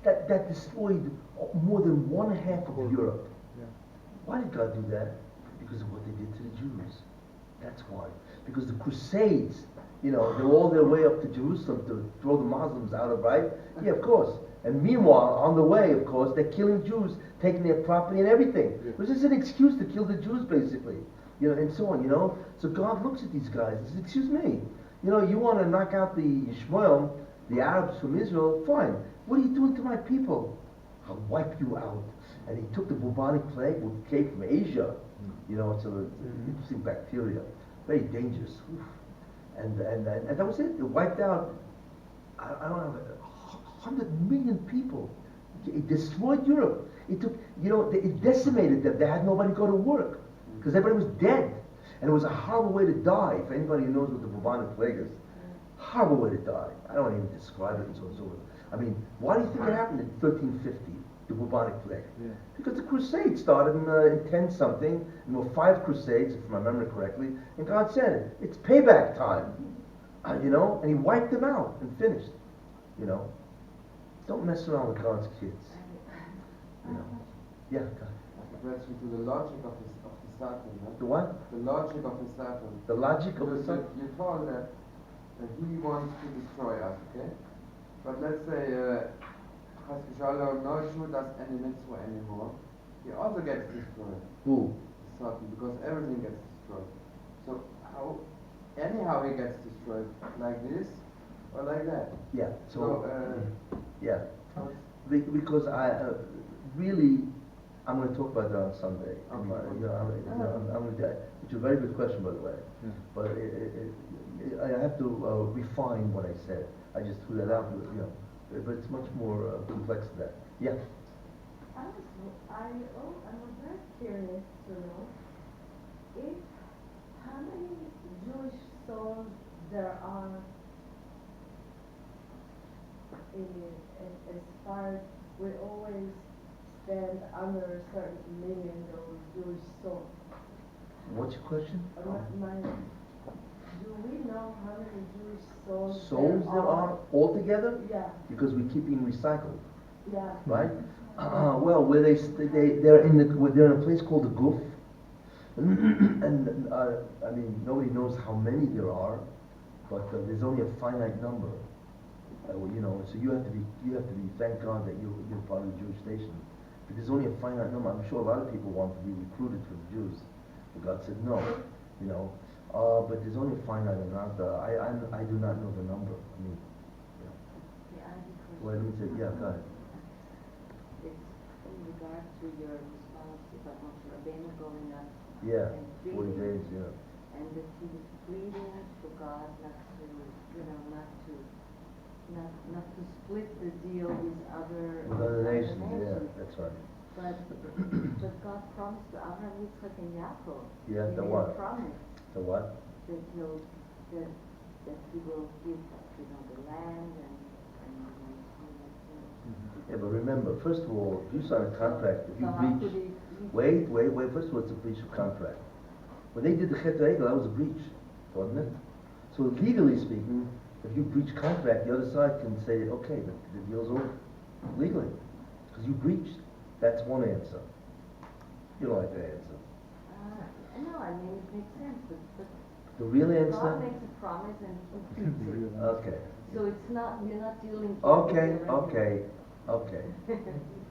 That destroyed more than one half of Europe. Yeah. Why did God do that? Because of what they did to the Jews. That's why. Because the Crusades, you know, they're all their way up to Jerusalem to throw the Muslims out of, right? Yeah, of course. And meanwhile, on the way, of course, they're killing Jews, taking their property and everything. Yeah. It was just an excuse to kill the Jews, basically. You know, and so on, you know. So God looks at these guys and says, excuse me, you know, you want to knock out the Yishmael, the Arabs from Israel, fine. What are you doing to my people? I'll wipe you out. And he took the bubonic plague, which came from Asia. You know, it's an interesting bacteria, very dangerous. Oof. And that was it. It wiped out, I don't know, 100 million people. It destroyed Europe. It took, you know, it decimated them. They had nobody to go to work because everybody was dead. And it was a horrible way to die. If anybody knows what the bubonic plague is, horrible way to die. I don't even describe it and so on and so forth. I mean, why do you think it happened in 1350, the bubonic plague? Yeah. Because the Crusades started in 10 something, and there were 5 Crusades, if I remember correctly, and God said, it's payback time, you know, and He wiped them out and finished, you know. Don't mess around with God's kids, you know. Yeah, God. A question to the logic of the Satan, right? The what? The logic of the Satan. The logic of the Satan? You told that he wants to destroy us, okay? But let's say, Chazal no Jew does any mitzvah anymore. He also gets destroyed. Who? Satan, because everything gets destroyed. So anyhow he gets destroyed, like this or like that. Yeah. So yeah. how- Because I really, I'm going to talk about that on Sunday. Okay. I'm going to. It's a very good question, by the way. Yeah. But I have to refine what I said. I just threw that out, you know. But it's much more complex than that. Yeah. I'm very curious to know if how many Jewish souls there are as far as we always stand under a certain million of Jewish souls. What's your question? Do we know how many Jewish souls Souls there are altogether? Yeah, Because we keep being recycled, yeah. right? Well, where they're in a place called the Guf, and I mean nobody knows how many there are, but there's only a finite number. You know, so you have to be. Thank God that you're part of the Jewish nation. But there's only a finite number. I'm sure a lot of people want to be recruited for the Jews, but God said no. You know, but there's only a finite amount. I do not know the number. I mean, you know. Yeah, I have a question. Well, I mean, yeah, go ahead. It's in regard to your response about Moshe Rabbeinu going up Yeah, and 40 pleading, days. Yeah. and that he was pleading for God not to, not to split the deal with other With other nations, nations. yeah, that's right. But God promised to Abraham, Yitzchak, and Yaakov. Yeah, He the made what? a promise The what? that that he will give, the land and Yeah, but remember, first of all, if you sign a contract, if you so how breach, could he? wait, first of all, it's a breach of contract. When they did the Chet Egel, that was a breach, wasn't it? So legally speaking, if you breach contract, the other side can say, okay, the deal's over, legally, because you breached. That's one answer. You don't like that answer. No, I mean, it makes sense, but The real God answer? makes a promise and he keeps it. Okay. So it's not, you're not dealing. Okay, with okay.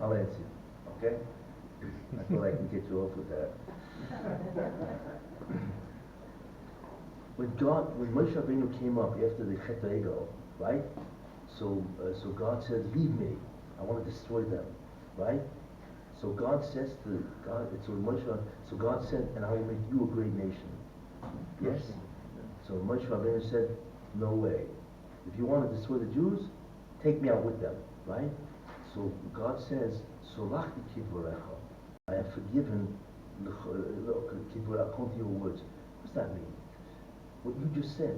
I'll answer you, okay? I feel I can get you off with that. When Moshe Rabbeinu came up after the Chet Egel, right? So God said, leave me. I want to destroy them, right? So God says to God, so God said, and I will make you a great nation. Yes? So Moshe Rabbeinu said, no way. If you want to destroy the Jews, take me out with them, right? So God says, Solachti kidvorecha. I have forgiven according to your words. What does that mean? What you just said.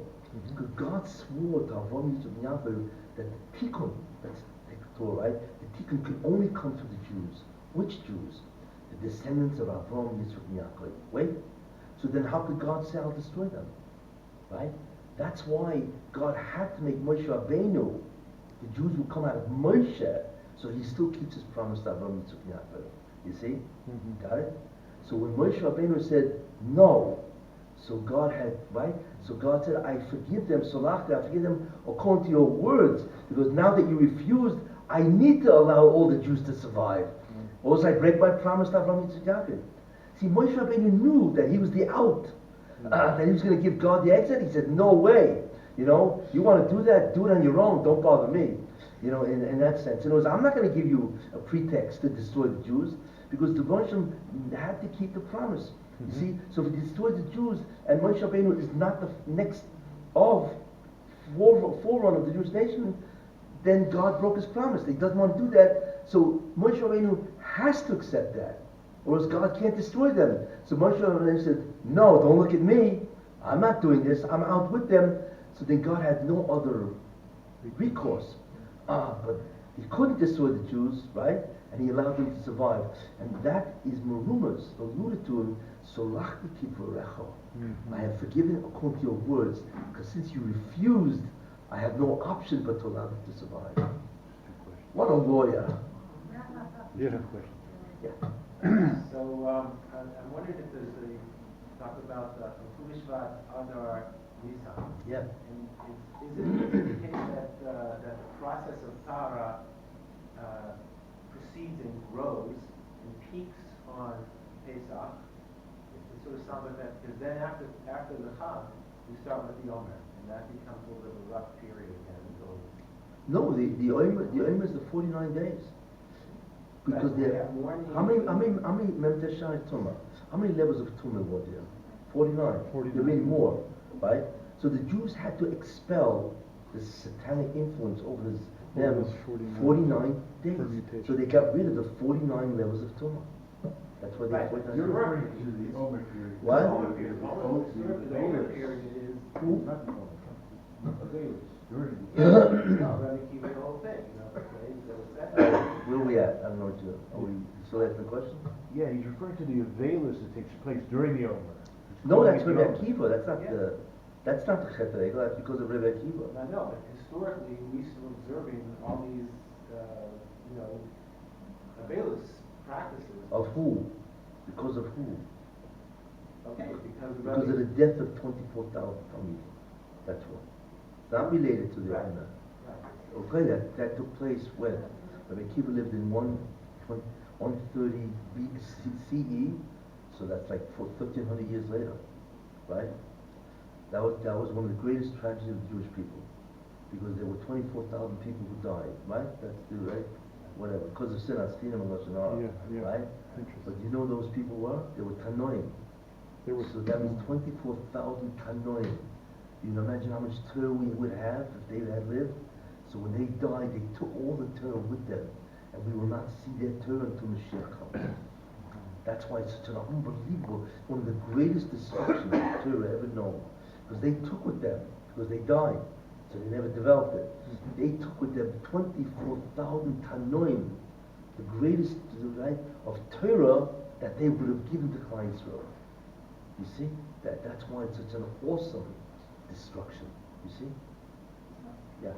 Because God swore to Avram, Yitzchak, and Yaakov that the tikkun, that's the Torah, right? The tikkun can only come to the Jews. Which Jews? The descendants of Avram, Yitzchak, and Yaakov. Wait. So then how could God say, I'll destroy them? Right? That's why God had to make Moshe Rabbeinu. The Jews will come out of Moshe, so he still keeps his promise to Avram, Yitzchak, and Yaakov. You see? Got it? So when Moshe Rabbeinu said no, so God had, right? So God said, I forgive them, Solachti, I forgive them according to your words, because now that you refused, I need to allow all the Jews to survive. Or else I break my promise to Avram, Yitzchak, Yaakov. See, Moshe Rabbeinu knew that he was the out, that he was going to give God the exit. He said, no way. You know, you want to do that, do it on your own, don't bother me. You know, in that sense. In other words, I'm not going to give you a pretext to destroy the Jews, because the Roshim had to keep the promise. You see, so if he destroyed the Jews, and Moshe Rabbeinu is not the next of forerunner of the Jewish nation, then God broke his promise. He doesn't want to do that, so Moshe Rabbeinu has to accept that, or else God can't destroy them. So Moshe Rabbeinu said, no, don't look at me, I'm not doing this, I'm out with them. So then God had no other recourse. But he couldn't destroy the Jews, right? And he allowed them to survive. And that is Merumas, alluded to him, Solachti Kivrecha. I have forgiven according to your words, because since you refused, I have no option but to allow them to survive. What a lawyer. Beautiful question. Yeah. So I'm wondering if there's a talk about Tu B'Shvat Adar Nisan. Yeah. And is it the case that the process of Tahara proceeds and grows and peaks on Pesach? It sort of sounds like that, because then after the Chag, we start with the Omer, and that becomes a little bit of a rough period again until. No, the Omer is the 49 days. Because Right, there, yeah, morning- how many Memteshai Tumah? How many levels of Tumah were there? 49. 49. There may more, right? So the Jews had to expel the satanic influence over them those 49 days. permutations. So they got rid of the 49 levels of Tumah. That's why they Right. 49. You're referring to the Omer period. What? The Omer period. The Omer period is. Who? Not the Omer. Availers. During the. No, Rabbi Kiva, the whole thing, you know, the days that was set. Where are we at? I don't know what you are. We still asking the question? Yeah, he's referring to the Availers that takes place during the Omer. No, that's Calling it Rebbe the Omer. Akiva. That's not Yeah. that's not the Chet HaEgel. That's because of Rebbe Akiva. I know, but historically, we still observing all these, you know, Abelis practices. Of who? Because of who? Okay, because of. Because of the death of 24,000 Talmidim. That's what. It's not related to the Right. Omer. Right. Okay, that took place when Rabbi Akiva lived in 130 CE, so that's like 1,300 years later, right? That was one of the greatest tragedies of the Jewish people, because there were 24,000 people who died, right? That's the right, whatever, because of sin, Astinam and Lashon Hara, Yeah, right? Interesting. But you know who those people were? They were Tanoim. So that means 24,000 Tanoim. You can imagine how much Torah we would have if they had lived. So when they died, they took all the Torah with them, and we will not see their Torah until Mashiach comes. That's why it's such an unbelievable, one of the greatest destructions of Torah ever known, because they took with them, because they died, so they never developed it. They took with them 24,000 Tanoim, the greatest, right, of Torah that they would have given to Klal Yisrael. You see, that's why it's such an awesome destruction. You see? Yeah.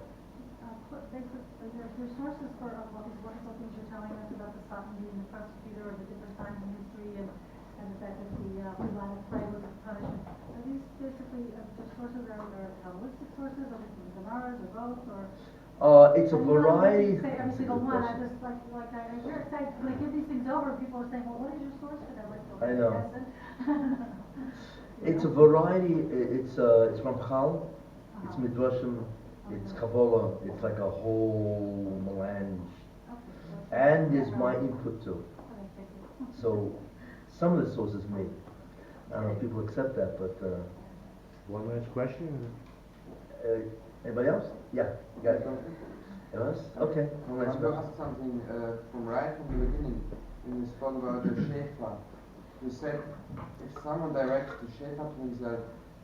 There's sources for all these wonderful things you're telling us about the Satan being the prosecutor or the different times in history and the fact that the line of play was a punishment. Are these basically just sources that are Kabbalistic sources, or from the Gemaras, or both, or? It's a I don't know variety. if you say every That's a single good one. I question. just like I hear it say when I give these things over, people are saying, well, what is your source for that? Like, I know. You It's a know? variety. It's from Chal. It's Medrashim. It's Kabbalah. It's like a whole melange. Okay. And there's my input too. Okay, thank you. So some of the sources me. I don't know if people accept that, but One last question? anybody else? Yeah, you got it. Anyone else? Okay. One I last want to question. ask something from right from the beginning when you spoke about the Shefa. You said if someone directs the Shefa to himself,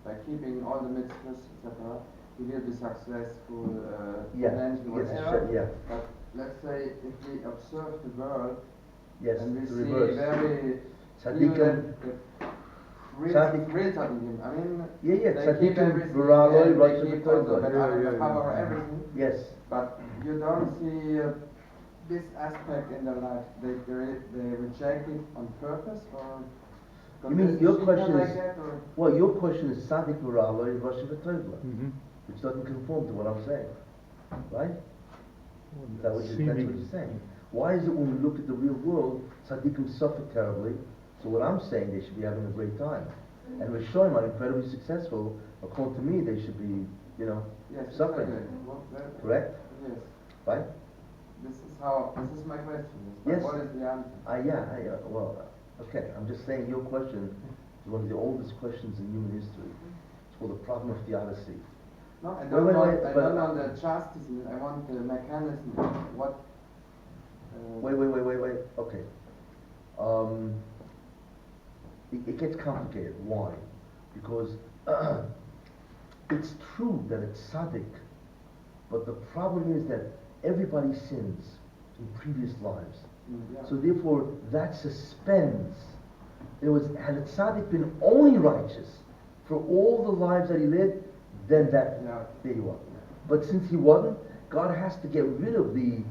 by keeping all the mitzvahs, etc., he will be successful, Yeah, financially, yes, whatever. yeah. But let's say if we observe the world Yes, and we it's see reverse. very Tzaddikim, real Tzaddik- tzaddikim. I mean, Yeah, yeah, they keep tzaddikim, everything, v'ra'aloi, and Rosh they keep also Hashanah. the power, everything. Yes, But you don't see this aspect in their life. They reject it on purpose, or you mean your question like is, that, or well, your question is tzaddik v'ra'aloi, Rosh Hashanah, Mm-hmm. which doesn't conform to what I'm saying, right? Is that what that's what you're saying? Why is it when we look at the real world, tzaddikim suffer terribly, so what I'm saying, they should be having a great time. And Rishonim are incredibly successful, according to me, they should be, yes, suffering. exactly. Well, that- Correct? Yes. Right? This is my question. Yes. What is the answer? Yeah, well, okay, I'm just saying your question is one of the oldest questions in human history. It's called the problem of theodicy. No, I Wait, don't wait, want. wait, I but- don't want the justice. I want the mechanism. What? Wait, okay. It gets complicated. Why? Because it's true that it's tzaddik, but the problem is that everybody sins in previous lives. Yeah. So therefore, that suspends. Had a tzaddik been only righteous for all the lives that he lived, then there you are. But since he wasn't, God has to get rid of the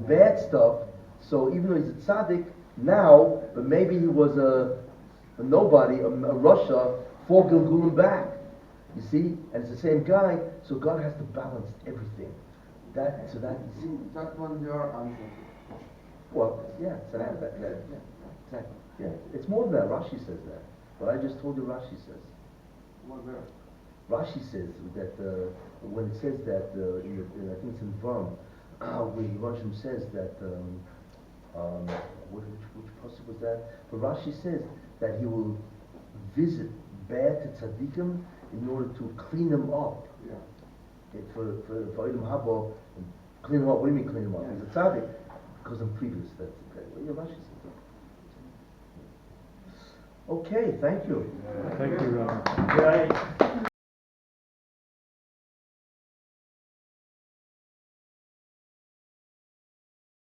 bad stuff. So even though he's a tzaddik now, but maybe he was a nobody, a Russia, 4 Gilgulim back. You see, and it's the same guy. So God has to balance everything. That you see. Just want your answer. Well, yeah, yeah. It's more than that. Rashi says that. But I just told you Rashi says. What verse? Rashi says that when it says that I think it's in Vam, where Medrashim says that which pasuk was that? But Rashi says that he will visit bad to tzaddikim in order to clean them up. Yeah. For Olam Haba, clean them up. What do you mean clean them up? Yeah. He's a tzaddik because I'm previous. That's okay. Well, yeah, Rashi says that. Okay, thank you. Thank you, Rabbi. Right.